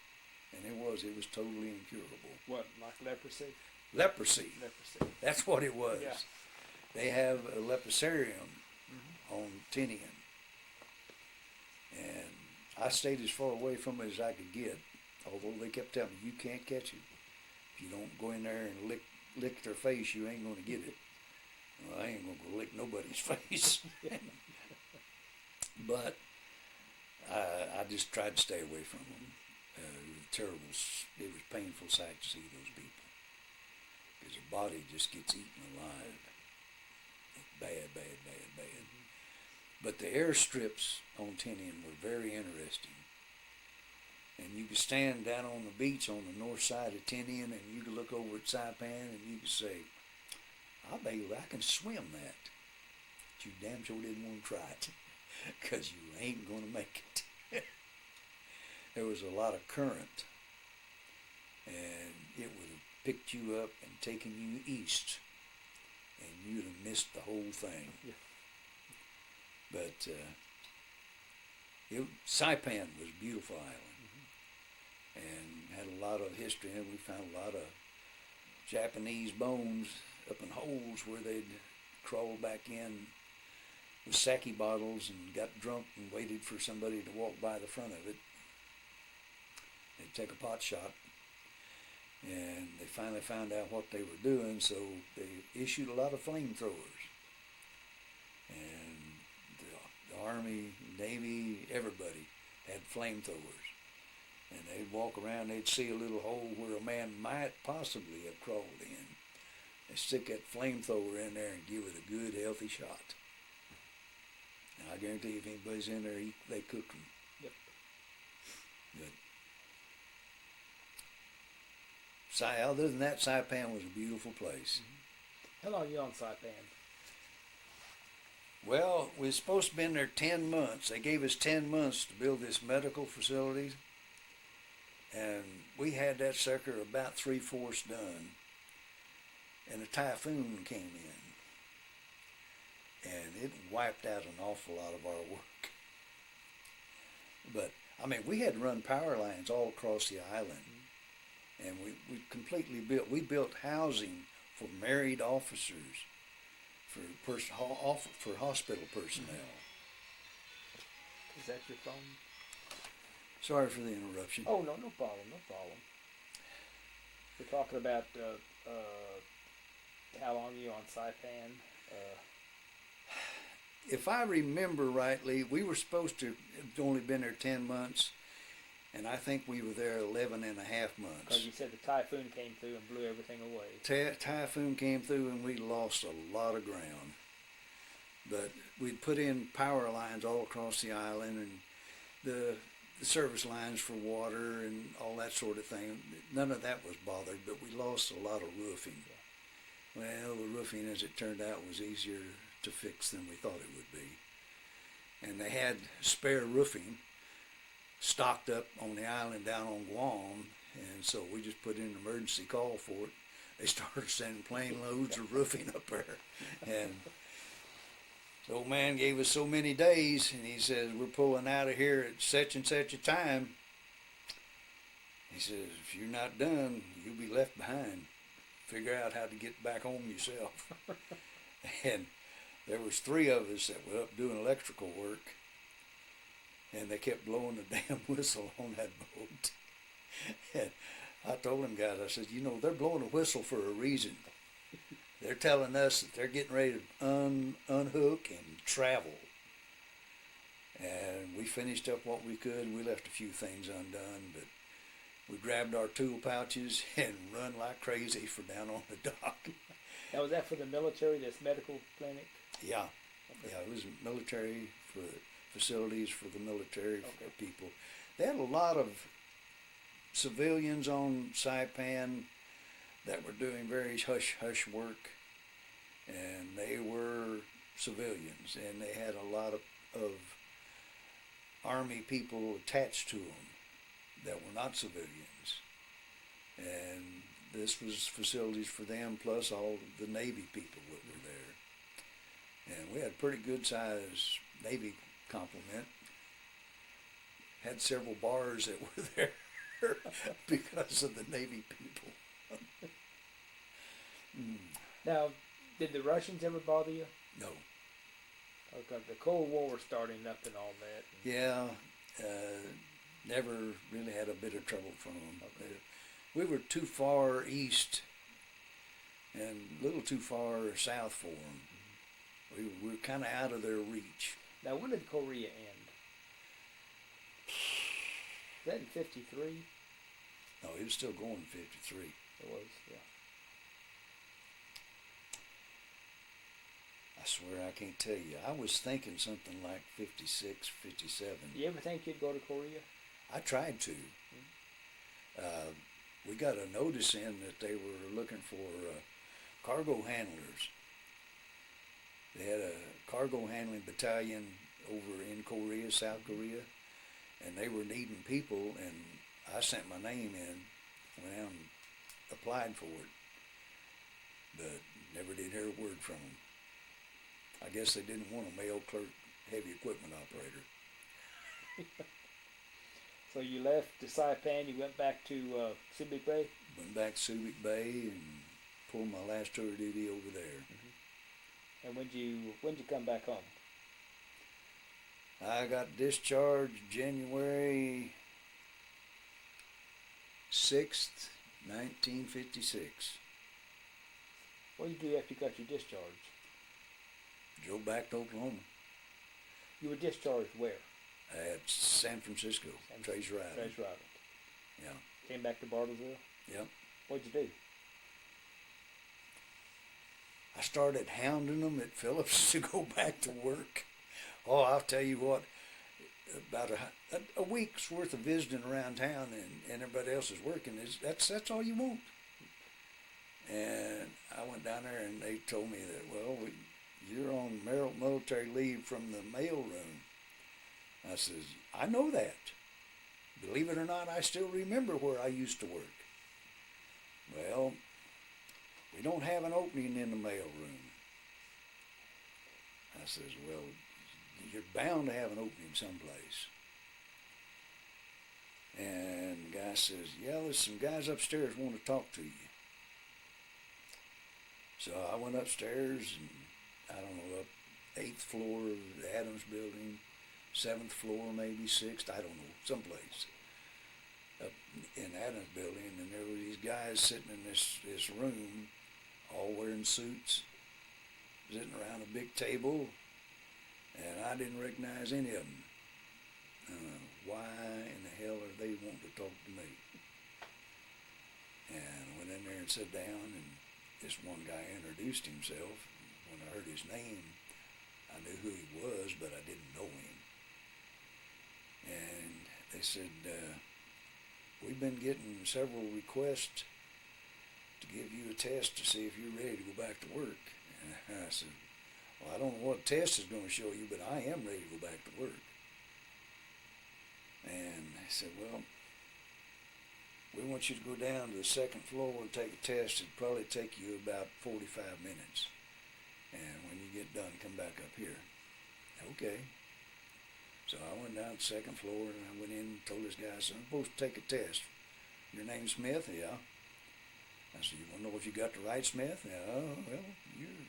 and it was totally incurable. What, like leprosy? Leprosy. Leprosy. That's what it was. Yeah. They have a leprosarium on Tinian. And I stayed as far away from it as I could get, although they kept telling me, you can't catch it. If you don't go in there and lick their face, you ain't going to get it. Well, I ain't going to go lick nobody's face. But I just tried to stay away from them. It was painful sight to see those people. Because the body just gets eaten alive. It's bad, bad, bad, bad. But the airstrips on Tinian were very interesting. And you could stand down on the beach on the north side of Tinian and you could look over at Saipan and you could say, I bet you I can swim that. But you damn sure didn't want to try it because you ain't going to make it. There was a lot of current and it would have picked you up and taken you east and you'd have missed the whole thing. Yeah. But Saipan was a beautiful island and had a lot of history, and we found a lot of Japanese bones up in holes where they'd crawled back in with sake bottles and got drunk and waited for somebody to walk by the front of it. They'd take a pot shot, and they finally found out what they were doing, so they issued a lot of flamethrowers. And the Army, Navy, everybody had flamethrowers. And they'd walk around, they'd see a little hole where a man might possibly have crawled in. They'd stick that flamethrower in there and give it a good, healthy shot. Now, I guarantee if anybody's in there, they cook them. Yep. But other than that, Saipan was a beautiful place. How long are you on Saipan? Well, we were supposed to be in there 10 months. They gave us 10 months to build this medical facility. And we had that sucker about 3/4 done. And a typhoon came in. And it wiped out an awful lot of our work. But, I mean, we had to run power lines all across the island. And we completely built housing for married officers, for hospital personnel. Is that your phone? Sorry for the interruption. Oh, no problem. We're talking about how long are you on Saipan? If I remember rightly, we were supposed to have only been there 10 months, and I think we were there 11 and a half months. Because you said the typhoon came through and blew everything away. Typhoon came through and we lost a lot of ground. But we'd put in power lines all across the island, and the the service lines for water and all that sort of thing. None of that was bothered, but we lost a lot of roofing. Well, the roofing, as it turned out, was easier to fix than we thought it would be. And they had spare roofing stocked up on the island down on Guam, and so we just put in an emergency call for it. They started sending plane loads of roofing up there, and the old man gave us so many days, and he says, we're pulling out of here at such and such a time. He says, if you're not done, you'll be left behind. Figure out how to get back home yourself. And there was 3 of us that were up doing electrical work, and they kept blowing the damn whistle on that boat. And I told them guys, I said, you know, they're blowing a whistle for a reason. They're telling us that they're getting ready to unhook and travel. And we finished up what we could. We left a few things undone, but we grabbed our tool pouches and run like crazy for down on the dock. Now, was that for the military, this medical clinic? Yeah. Okay. Yeah, it was military for facilities for the military, for Okay. people. They had a lot of civilians on Saipan that were doing very hush-hush work, and they were civilians, and they had a lot of Army people attached to them that were not civilians. And this was facilities for them, plus all the Navy people that were there. And we had a pretty good-sized Navy complement. Had several bars that were there because of the Navy people. Now, did the Russians ever bother you? No. Because the Cold War was starting up and all that. Yeah, never really had a bit of trouble from them. Okay. We were too far east and a little too far south for them. We were kind of out of their reach. Now, when did Korea end? Was that in 53? No, it was still going in 53. It was, yeah. I swear I can't tell you. I was thinking something like 56, 57. Do you ever think you'd go to Korea? I tried to. We got a notice in that they were looking for cargo handlers. They had a cargo handling battalion over in Korea, South Korea, and they were needing people, and I sent my name in, went out and applied for it, but never did hear a word from them. I guess they didn't want a male clerk, heavy equipment operator. So you left to Saipan, you went back to Subic Bay? Went back to Subic Bay and pulled my last tour of duty over there. And when'd you come back home? I got discharged January 6th, 1956. What did you do after you got your discharge? Drove back to Oklahoma You were discharged where? at San Francisco, Treasure Island. Treasure Island. Yeah. Came back to Bartlesville? Yep. What'd you do? I started hounding them at Phillips to go back to work. Oh, I'll tell you what, about a week's worth of visiting around town and everybody else is working, that's all you want. And I went down there and they told me that, well, you're on military leave from the mail room. I says, I know that. Believe it or not, I still remember where I used to work. Well, we don't have an opening in the mail room. I says, well, you're bound to have an opening someplace. And the guy says, yeah, there's some guys upstairs want to talk to you. So I went upstairs and, I don't know, up 8th floor of the Adams building, 7th floor, maybe 6th, I don't know, someplace up in Adams building, and there were these guys sitting in this room, all wearing suits, sitting around a big table, and I didn't recognize any of them. Why in the hell are they wanting to talk to me? And I went in there and sat down, and this one guy introduced himself. When I heard his name, I knew who he was, but I didn't know him. And they said, we've been getting several requests to give you a test to see if you're ready to go back to work. And I said, well, I don't know what test is going to show you, but I am ready to go back to work. And they said, well, we want you to go down to the second floor and take a test. It'd probably take you about 45 minutes. And when you get done, come back up here. Okay. So I went down to the second floor and I went in and told this guy, I said, I'm supposed to take a test. Your name's Smith? Yeah. I said, you want to know if you got the right Smith? Yeah, well,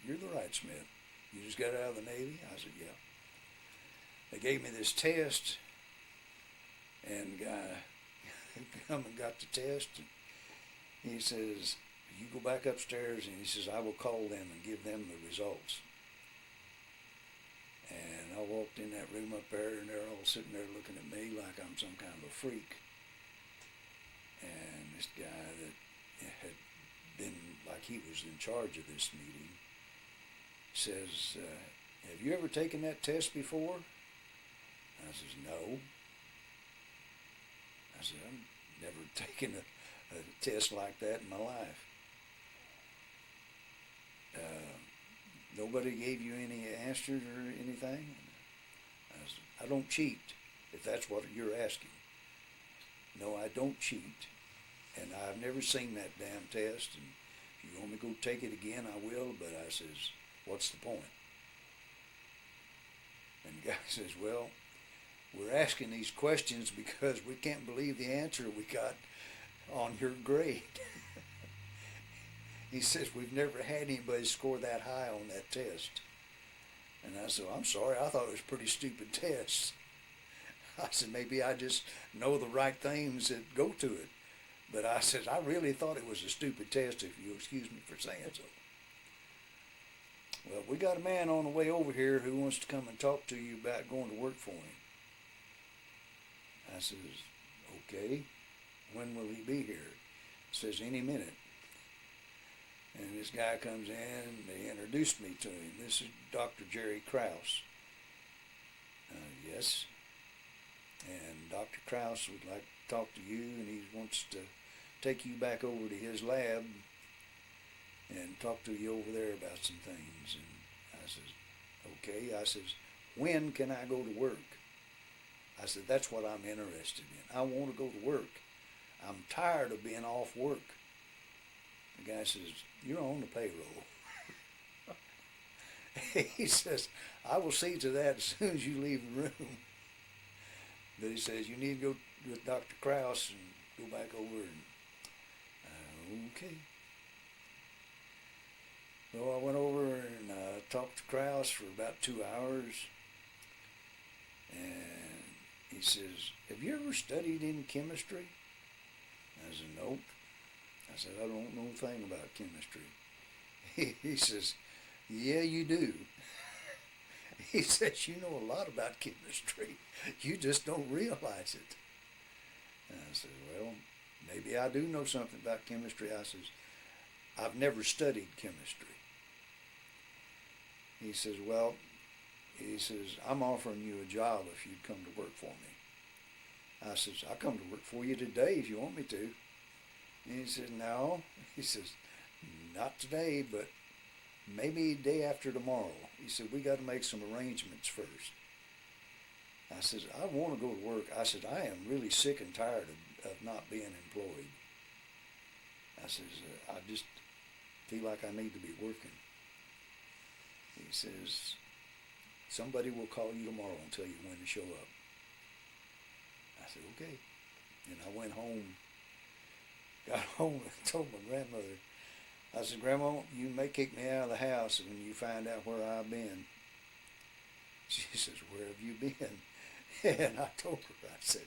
you're the right Smith. You just got out of the Navy? I said, yeah. They gave me this test, and the guy come and got the test, and he says, you go back upstairs, and he says, I will call them and give them the results. And I walked in that room up there, and they're all sitting there looking at me like I'm some kind of a freak. And this guy that had been, like he was in charge of this meeting, says, have you ever taken that test before? I says, no. I said, I've never taken a test like that in my life. Nobody gave you any answers or anything? I said, I don't cheat, if that's what you're asking. No, I don't cheat, and I've never seen that damn test, and if you want me to go take it again, I will, but I says, what's the point? And the guy says, well, we're asking these questions because we can't believe the answer we got on your grade. He says, we've never had anybody score that high on that test. And I said, I'm sorry, I thought it was a pretty stupid test. I said, maybe I just know the right things that go to it. But I said, I really thought it was a stupid test, if you'll excuse me for saying so. Well, we got a man on the way over here who wants to come and talk to you about going to work for him. I says, okay, when will he be here? He says, any minute. And this guy comes in, they introduced me to him. This is Dr. Jerry Krause. Yes. And Dr. Krause would like to talk to you, and he wants to take you back over to his lab and talk to you over there about some things. And I says, okay. I says, when can I go to work? I said, that's what I'm interested in. I want to go to work. I'm tired of being off work. The guy says, you're on the payroll. He says, I will see to that as soon as you leave the room. But he says, you need to go with Dr. Krause and go back over and, okay. So I went over and talked to Krause for about 2 hours. And he says, have you ever studied any chemistry? I said, nope. I said, I don't know a thing about chemistry. He says, yeah, you do. He says, you know a lot about chemistry. You just don't realize it. And I said, well, maybe I do know something about chemistry. I says, I've never studied chemistry. He says, well, I'm offering you a job if you'd come to work for me. I says, I'll come to work for you today if you want me to. And he said, no. He says, not today, but maybe day after tomorrow. He said, we got to make some arrangements first. I says, I want to go to work. I said, I am really sick and tired of not being employed. I says, I just feel like I need to be working. He says, somebody will call you tomorrow and tell you when to show up. I said, okay. And I went home, got home and told my grandmother, I said, Grandma, you may kick me out of the house when you find out where I've been. She says, where have you been? And I told her, I said,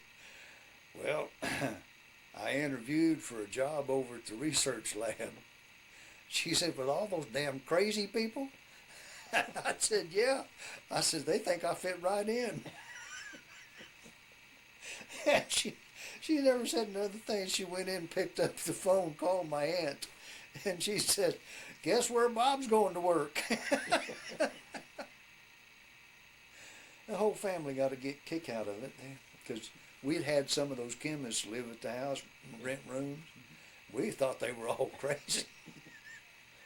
well, I interviewed for a job over at the research lab. She said, with all those damn crazy people? I said, yeah. I said, they think I fit right in. And she never said another thing. She went in, picked up the phone, called my aunt, and she said, guess where Bob's going to work? The whole family got a kick out of it because we'd had some of those chemists live at the house, rent rooms. We thought they were all crazy.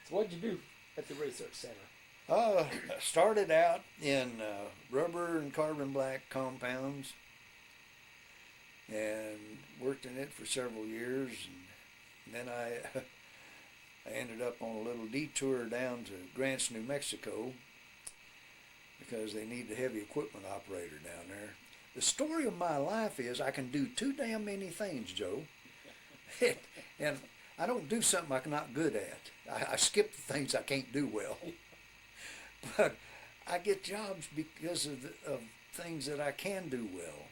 So what'd you do at the research center? Started out in rubber and carbon black compounds and worked in it for several years. And then I ended up on a little detour down to Grants, New Mexico, because they need a heavy equipment operator down there. The story of my life is I can do too damn many things, Joe. And I don't do something I'm not good at. I skip the things I can't do well. But I get jobs because of things that I can do well.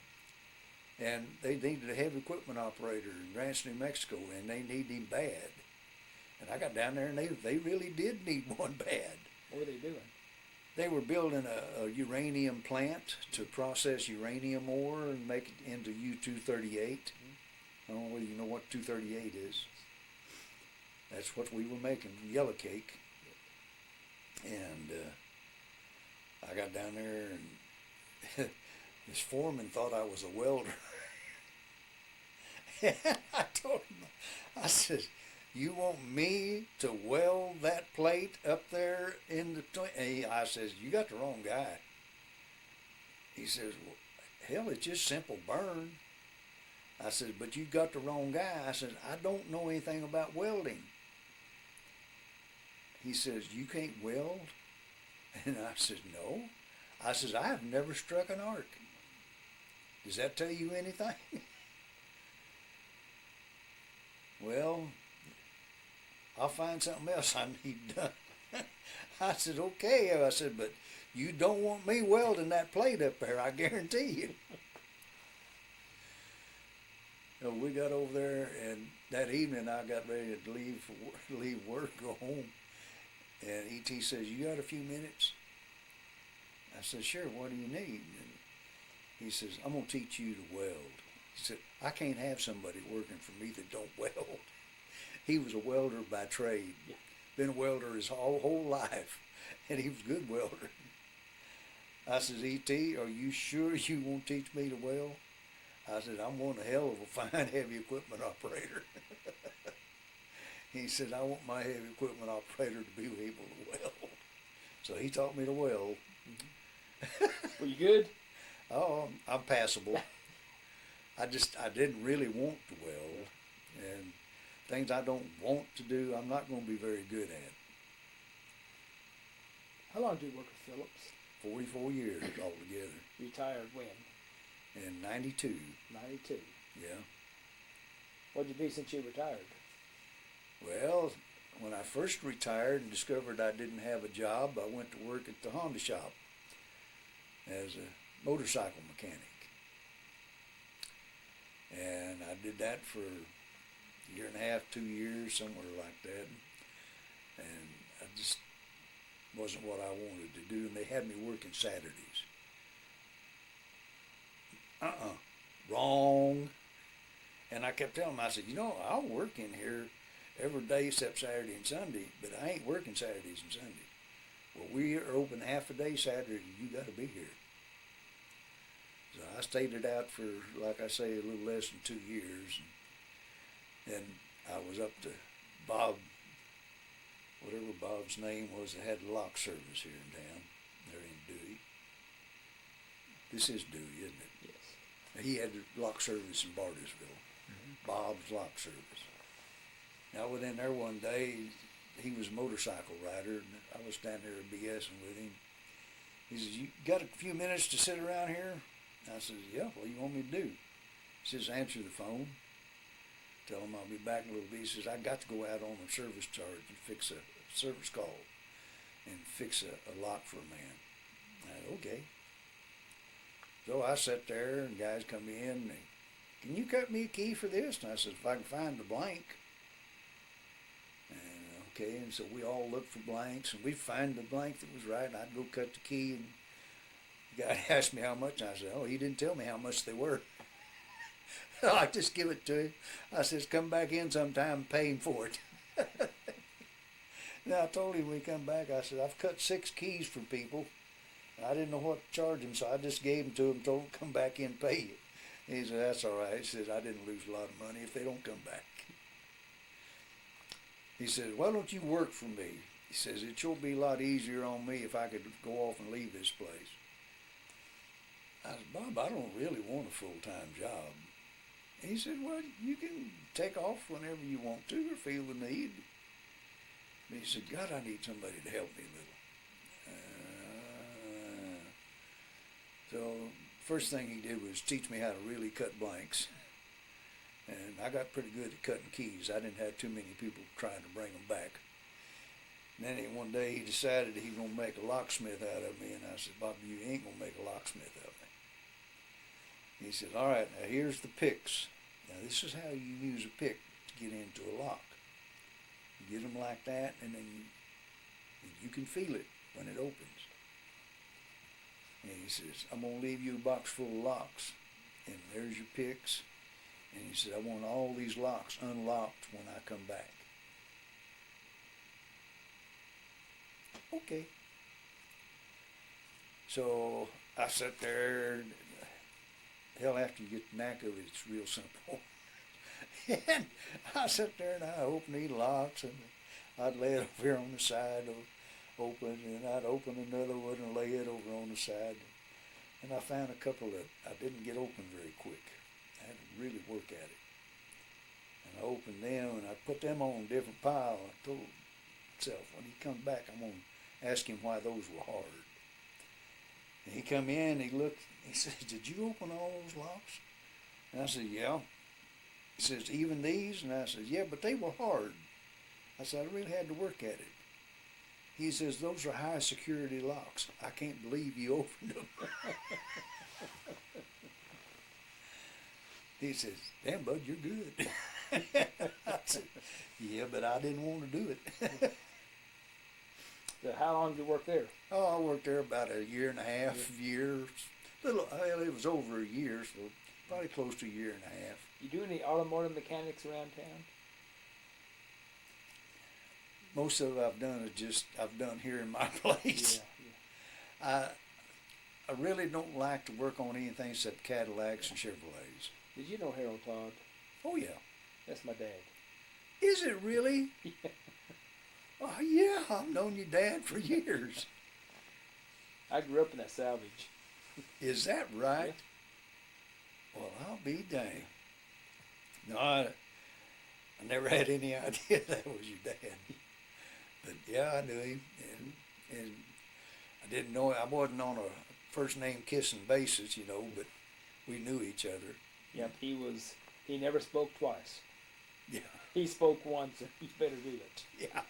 And they needed a heavy equipment operator in Grants, New Mexico, and they needed him bad. And I got down there, and they really did need one bad. What were they doing? They were building a uranium plant to process uranium ore and make it into U-238. I don't know whether you know what 238 is. That's what we were making, yellow cake. And I got down there, and this foreman thought I was a welder. And I told him, I said, you want me to weld that plate up there in the... I says, you got the wrong guy. He says, well, hell, it's just simple burn. I said, but you got the wrong guy. I said, I don't know anything about welding. He says, you can't weld? And I said, no. I says, I have never struck an arc. Does that tell you anything? Well, I'll find something else I need done. I said, okay. I said, but you don't want me welding that plate up there, I guarantee you. So we got over there, and that evening I got ready to leave work, go home. And E.T. says, you got a few minutes? I said, sure, what do you need? And he says, I'm going to teach you to weld. He said, I can't have somebody working for me that don't weld. He was a welder by trade. Been a welder his whole life, and he was a good welder. I says, E.T., are you sure you won't teach me to weld? I said, I'm one hell of a fine heavy equipment operator. He said, I want my heavy equipment operator to be able to weld. So he taught me to weld. Were you good? Oh, I'm passable. I didn't really want to weld. And things I don't want to do, I'm not going to be very good at. How long did you work with Phillips? 44 years altogether. You retired when? In 92. 92. Yeah. What'd you do since you retired? Well, when I first retired and discovered I didn't have a job, I went to work at the Honda shop as a motorcycle mechanic. And I did that for a year and a half, 2 years, somewhere like that. And I just wasn't what I wanted to do, and they had me working Saturdays. Wrong. And I kept telling them, I said, I'll work in here every day except Saturday and Sunday, but I ain't working Saturdays and Sundays. Well, we are open half a day Saturday, you got to be here. So I stayed it out for, like I say, a little less than 2 years. And then I was up to Bob, whatever Bob's name was, that had the lock service here in town. They're in Dewey. This is Dewey, isn't it? Yes. He had the lock service in Bartersville. Mm-hmm. Bob's lock service. Now, I went in there one day. He was a motorcycle rider, and I was standing there BSing with him. He says, you got a few minutes to sit around here? I said, yeah, what do you want me to do? He says, answer the phone. Tell him I'll be back in a little bit. He says, I got to go out on a service charge and fix a service call and fix a lock for a man. I said, okay. So I sat there, and guys come in, and they, can you cut me a key for this? And I said, if I can find the blank. And okay, and so we all looked for blanks, and we'd find the blank that was right, and I'd go cut the key, and the guy asked me how much, and I said, oh, he didn't tell me how much they were. I just give it to him. I says, come back in sometime and pay him for it. Now I told him when he come back, I said, I've cut 6 keys for people. I didn't know what to charge him, so I just gave them to him, told him to come back in and pay you. He said, that's all right. He says, I didn't lose a lot of money if they don't come back. He says, why don't you work for me? He says, it sure be a lot easier on me if I could go off and leave this place. I said, Bob, I don't really want a full-time job. And he said, well, you can take off whenever you want to or feel the need. And he said, God, I need somebody to help me a little. So first thing he did was teach me how to really cut blanks. And I got pretty good at cutting keys. I didn't have too many people trying to bring them back. And then one day he decided he was going to make a locksmith out of me. And I said, Bob, you ain't going to make a locksmith out of me. He said, all right, now here's the picks. Now this is how you use a pick to get into a lock. You get them like that, and then you can feel it when it opens. And he says, I'm going to leave you a box full of locks. And there's your picks. And he said, I want all these locks unlocked when I come back. Okay. So I sat there. Hell, after you get the knack of it, it's real simple. And I sat there and I opened these locks, and I'd lay it over here on the side open, and I'd open another one and lay it over on the side. And I found a couple that I didn't get open very quick. I had to really work at it. And I opened them, and I put them on a different pile. I told myself, when he comes back, I'm going to ask him why those were hard. And he come in, he looked, he says, did you open all those locks? And I said, yeah. He says, even these? And I said, yeah, but they were hard. I said, I really had to work at it. He says, those are high security locks. I can't believe you opened them. He says, damn, bud, you're good. I said, yeah, but I didn't want to do it. So how long did you work there? Oh, I worked there about a year and a half, years. Well, it was over a year, so probably close to a year and a half. You do any automotive mechanics around town? Most of it I've done here in my place. Yeah. I really don't like to work on anything except Cadillacs and Chevrolets. Did you know Harold Todd? Oh, yeah. That's my dad. Is it really? Yeah. Oh, yeah, I've known your dad for years. I grew up in that salvage. Is that right? Yeah. Well, I'll be dang. No, I never had any idea that was your dad. But yeah, I knew him, and I didn't know, I wasn't on a first name kissing basis, but we knew each other. Yep, he never spoke twice. Yeah. He spoke once, and he better do it. Yeah.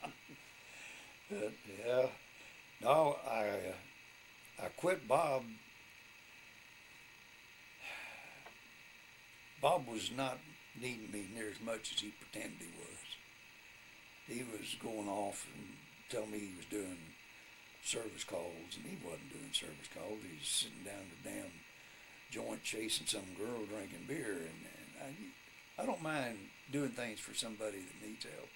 But yeah. No, I quit Bob. Bob was not needing me near as much as he pretended he was. He was going off and telling me he was doing service calls, and he wasn't doing service calls. He was sitting down at the damn joint chasing some girl drinking beer, and I don't mind doing things for somebody that needs help,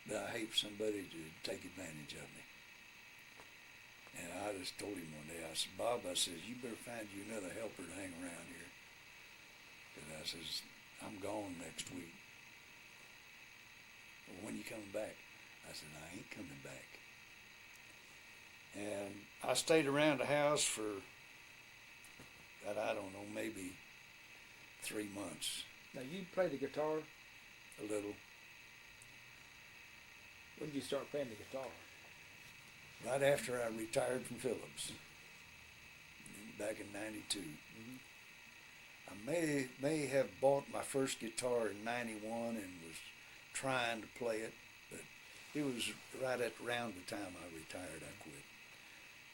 but I hate for somebody to take advantage of me. And I just told him one day, I said, Bob, I says, you better find you another helper to hang around here. Because I says, I'm gone next week. Well, when you coming back? I said, I ain't coming back. And I stayed around the house for, I don't know, maybe 3 months. Now, you play the guitar? A little. When did you start playing the guitar? Right after I retired from Phillips, back in '92. Mm-hmm. I may have bought my first guitar in '91 and was trying to play it, but it was right at around the time I retired. I quit.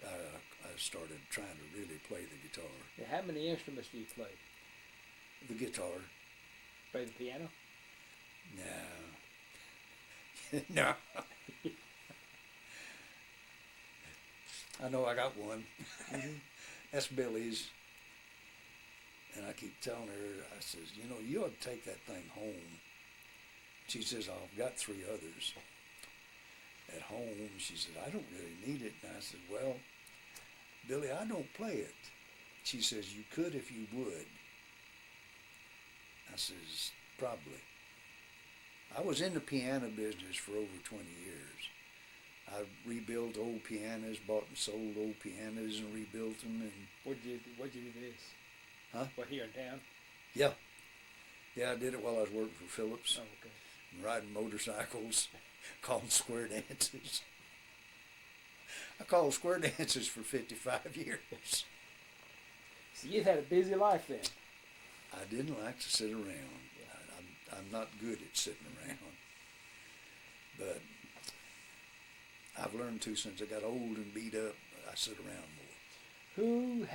I started trying to really play the guitar. Now, how many instruments do you play? The guitar? Play the piano? No. No. I know I got one. Mm-hmm. That's Billy's. And I keep telling her, I says, you ought to take that thing home. She says, I've got 3 others at home. She said, I don't really need it. And I said, well, Billy, I don't play it. She says, you could if you would. I says, probably. I was in the piano business for over 20 years. I rebuilt old pianos, bought and sold old pianos and rebuilt them. And What'd you do this? Huh? What, here in town? yeah, I did it while I was working for Phillips. Oh, okay. And riding motorcycles, calling square dances. I called square dances for 55 years. So you've had a busy life then. I didn't like to sit around. I'm not good at sitting around. But I've learned to since I got old and beat up. I sit around more.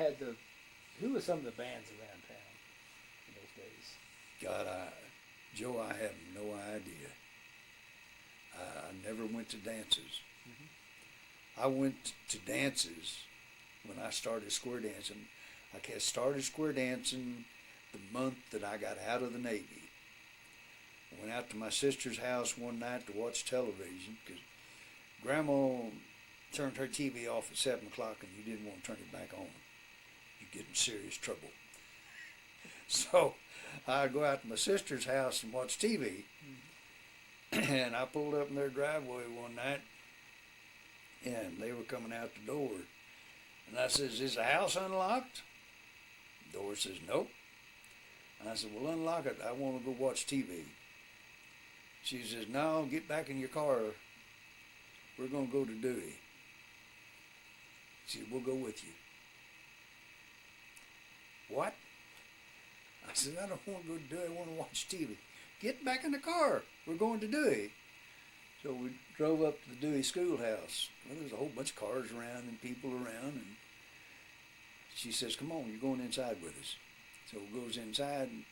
Who were some of the bands around town in those days? God, Joe, I have no idea. I never went to dances. I went to dances when I started square dancing. I started square dancing the month that I got out of the Navy. I went out to my sister's house one night to watch television because Grandma turned her TV off at 7 o'clock and you didn't want to turn it back on. You'd get in serious trouble. So I'd go out to my sister's house and watch TV. And I pulled up in their driveway one night and they were coming out the door. And I says, is the house unlocked? The door says, nope. And I said, well, unlock it. I want to go watch TV. She says, no, get back in your car. We're going to go to Dewey. She said, we'll go with you. What? I said, I don't want to go to Dewey. I want to watch TV. Get back in the car. We're going to Dewey. So we drove up to the Dewey schoolhouse. Well, there's a whole bunch of cars around and people around. And she says, come on, you're going inside with us. So we goes inside and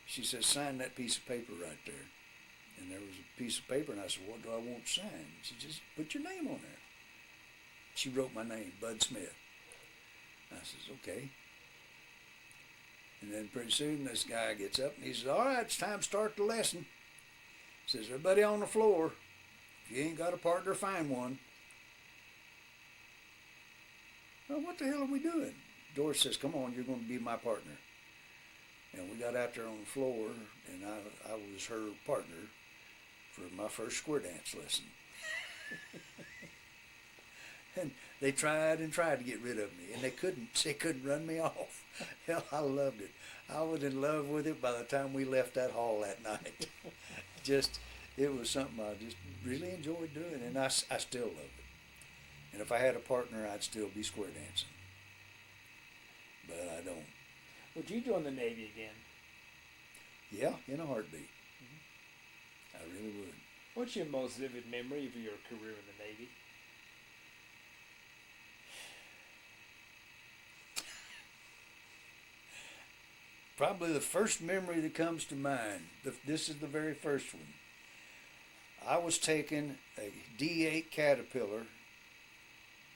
she says, sign that piece of paper right there. And there was a piece of paper and I said, what do I want signed? She just put your name on there. She wrote my name, Bud Smith. I says, okay. And then pretty soon this guy gets up and he says, all right, it's time to start the lesson. He says, everybody on the floor. If you ain't got a partner, find one. Well, what the hell are we doing? Doris says, come on, you're going to be my partner. And we got out there on the floor, and I was her partner for my first square dance lesson. And they tried and tried to get rid of me, and they couldn't run me off. Hell, I loved it. I was in love with it by the time we left that hall that night. It was something I just really enjoyed doing, and I still love it. And if I had a partner, I'd still be square dancing. But I don't. Would you join the Navy again? Yeah, in a heartbeat. I really would. What's your most vivid memory of your career in the Navy? Probably the first memory that comes to mind, this is the very first one. I was taking a D8 Caterpillar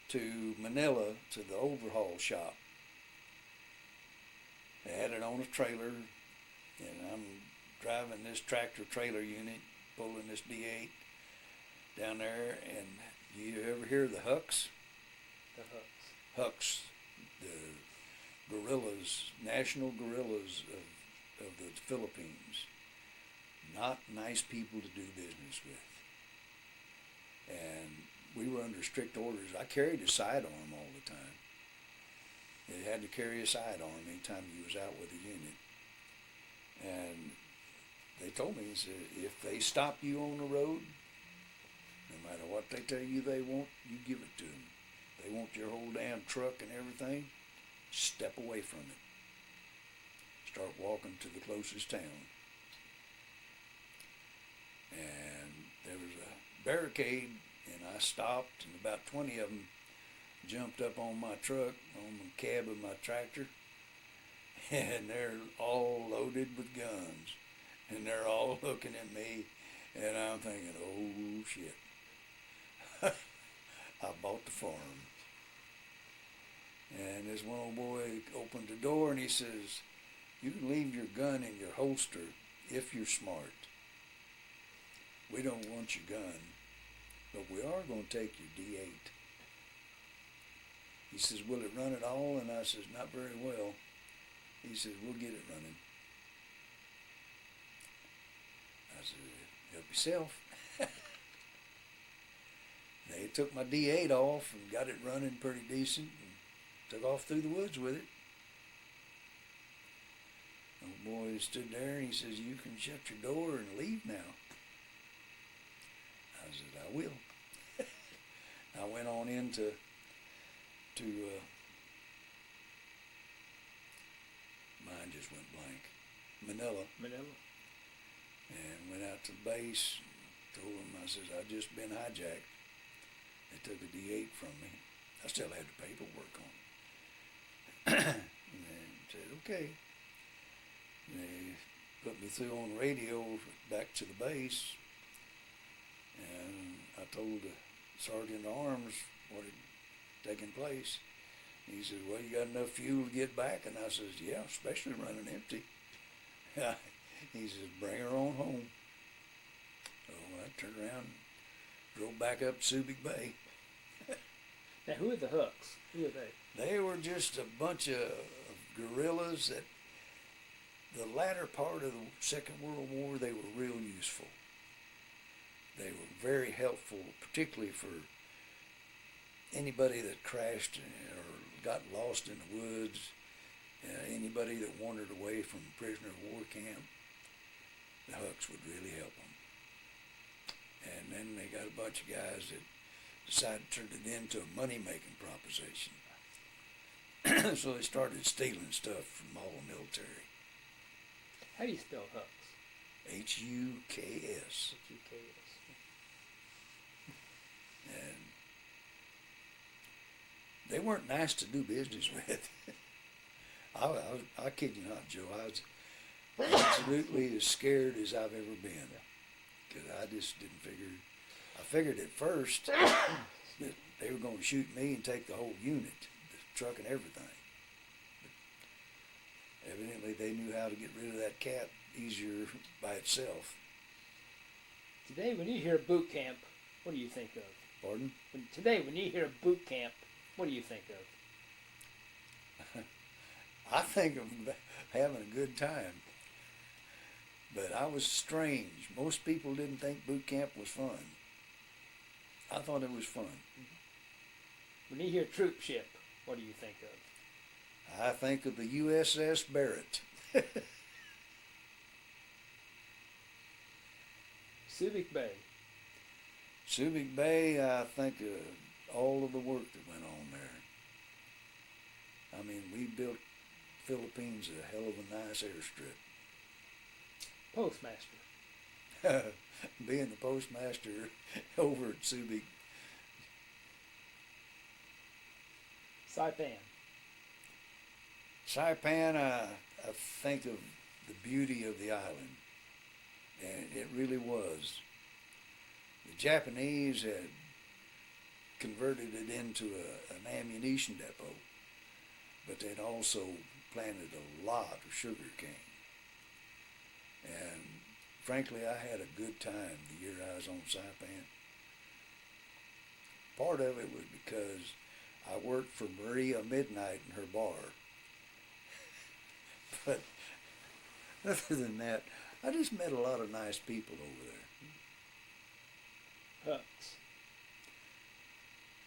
to Manila to the overhaul shop. They had it on a trailer, and I'm driving this tractor trailer unit, pulling this D8 down there, and you ever hear the Hucks? The Hucks. Hucks, the guerrillas, national guerrillas of the Philippines. Not nice people to do business with. And we were under strict orders. I carried a sidearm all the time. They had to carry a sidearm anytime you was out with a unit. And they told me, said, if they stop you on the road, no matter what they tell you they want, you give it to them. They want your whole damn truck and everything, step away from it. Start walking to the closest town. And there was a barricade, and I stopped, and about 20 of them jumped up on my truck, on the cab of my tractor, and they're all loaded with guns, and they're all looking at me, and I'm thinking, oh shit, I bought the farm. And this one old boy opened the door, and he says, you can leave your gun in your holster if you're smart. We don't want your gun, but we are going to take your D8. He says, will it run at all? And I says, not very well. He says, we'll get it running. said, help yourself. They took my D8 off and got it running pretty decent and took off through the woods with it. Old boy stood there and he says, you can shut your door and leave now. I said, I will. I went on into mine just went blank. Manila. And went out to the base and told them, I says, I just been hijacked. They took a D8 from me. I still had the paperwork on it. And they said, okay. And they put me through on the radio back to the base. And I told the sergeant at arms what had taken place. He said, well, you got enough fuel to get back? And I says, yeah, especially running empty. He says, bring her on home. So I turned around and drove back up Subic Bay. Now, who are the Hooks? Who are they? They were just a bunch of guerrillas that the latter part of the Second World War, they were real useful. They were very helpful, particularly for anybody that crashed or got lost in the woods, anybody that wandered away from prisoner of war camp. The Hucks would really help them. And then they got a bunch of guys that decided to turn it into a money-making proposition. So they started stealing stuff from all the military. How do you spell Hucks? Huks. H-U-K-S. And they weren't nice to do business with. I kid you not, Joe. I was absolutely as scared as I've ever been. Because I just didn't figure. I figured at first that they were going to shoot me and take the whole unit, the truck and everything. But evidently they knew how to get rid of that cat easier by itself. Today, when you hear boot camp, what do you think of? Pardon? Today, when you hear boot camp, what do you think of? I think of having a good time. But I was strange. Most people didn't think boot camp was fun. I thought it was fun. When you hear troop ship, what do you think of? I think of the USS Barrett. Subic Bay. Subic Bay, I think of all of the work that went on there. I mean, we built Philippines a hell of a nice airstrip. Postmaster. Being the postmaster over at Subic. Saipan. Saipan, I think of the beauty of the island. And it really was. The Japanese had converted it into an ammunition depot, but they'd also planted a lot of sugar cane. And frankly, I had a good time the year I was on Saipan. Part of it was because I worked for Maria Midnight in her bar. But other than that, I just met a lot of nice people over there. Hucks.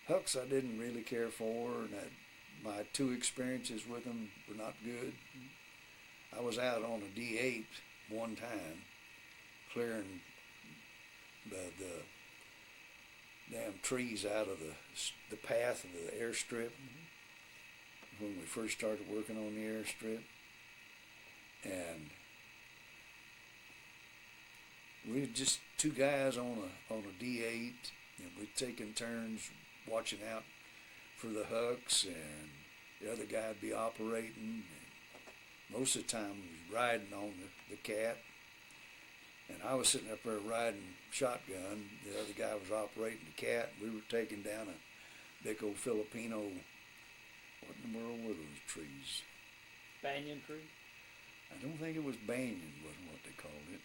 Hucks I didn't really care for, and my 2 experiences with them were not good. I was out on a D8 one time, clearing the damn trees out of the path of the airstrip when we first started working on the airstrip. And we were just 2 guys on a D8, and we'd taken turns watching out for the Hucks, and the other guy would be operating. And most of the time we was riding on the cat, and I was sitting up there riding shotgun. The other guy was operating the cat. We were taking down a big old Filipino, what in the world were those trees? Banyan tree? I don't think it was banyan, wasn't what they called it.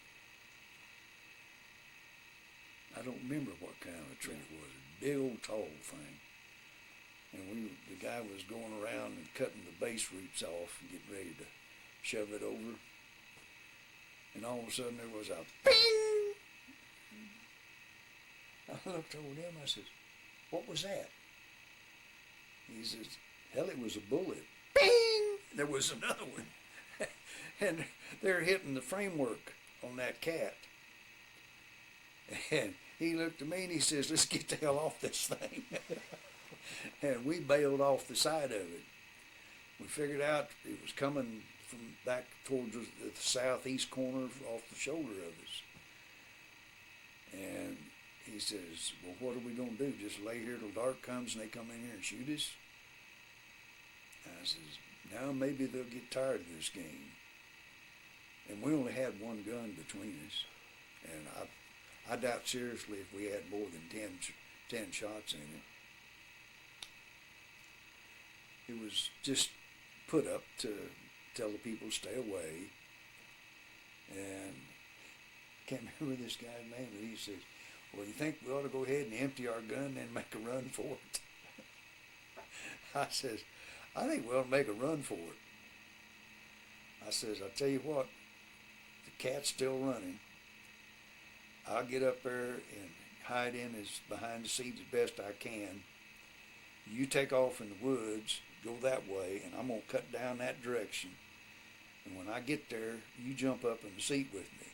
I don't remember what kind of a tree it was. A big old tall thing. And the guy was going around and cutting the base roots off and getting ready to shove it over. And all of a sudden there was a ping! I looked over him, I said, what was that? He says, hell, it was a bullet. Bing! There was another one. And they're hitting the framework on that cat. And he looked at me and he says, let's get the hell off this thing. And we bailed off the side of it. We figured out it was coming from back towards the southeast corner off the shoulder of us. And he says, well, what are we going to do? Just lay here till dark comes and they come in here and shoot us? And I says, now maybe they'll get tired of this game. And we only had one gun between us. And I doubt seriously if we had more than 10 shots in it. It was just put up to tell the people to stay away. And I can't remember this guy's name, but he says, well, you think we ought to go ahead and empty our gun and then make a run for it? I says, I think we ought to make a run for it. I says, I'll tell you what, the cat's still running. I'll get up there and hide in behind the seat as best I can. You take off in the woods, go that way, and I'm going to cut down that direction. And when I get there, you jump up in the seat with me.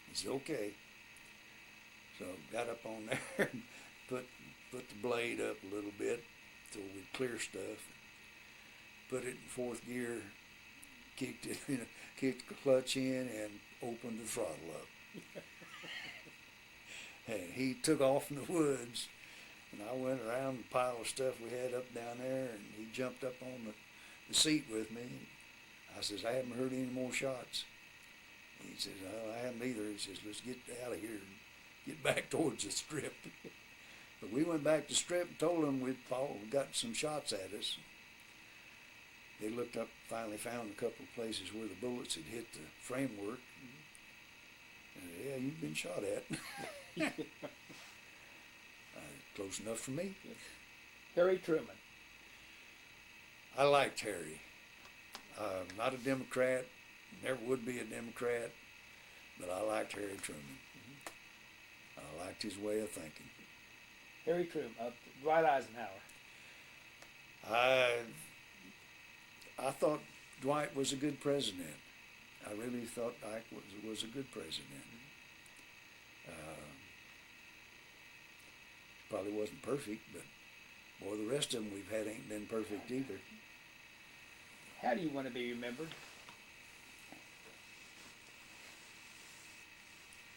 He said, okay. So got up on there and put the blade up a little bit so we'd clear stuff. Put it in fourth gear, kicked the clutch in, and opened the throttle up. And he took off in the woods, and I went around the pile of stuff we had up down there, and he jumped up on the seat with me. I says, I haven't heard any more shots. He says, oh, I haven't either. He says, let's get out of here and get back towards the strip. But we went back to the strip and told them we'd got some shots at us. They looked up, finally found a couple of places where the bullets had hit the framework. And, yeah, you've been shot at. Close enough for me. Harry Truman. I liked Harry. Not a Democrat, never would be a Democrat, but I liked Harry Truman. I liked his way of thinking. Harry Truman, Dwight Eisenhower. I thought Dwight was a good president. I really thought Dwight was a good president. Probably wasn't perfect, but boy, the rest of them we've had ain't been perfect either. How do you want to be remembered?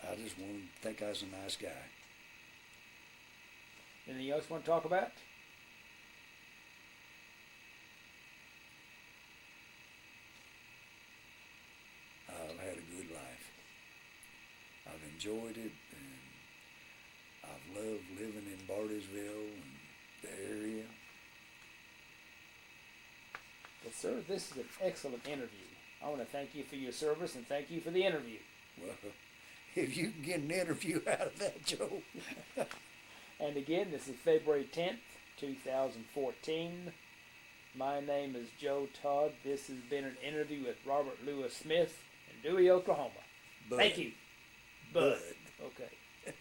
I just want to think I was a nice guy. Anything else you want to talk about? I've had a good life. I've enjoyed it, and I've loved living in Bartlesville and the area. Well, sir, this is an excellent interview. I want to thank you for your service and thank you for the interview. Well, if you can get an interview out of that, Joe. And again, this is February 10th, 2014. My name is Joe Todd. This has been an interview with Robert Lewis Smith in Dewey, Oklahoma. Bud. Thank you. Bud. Okay.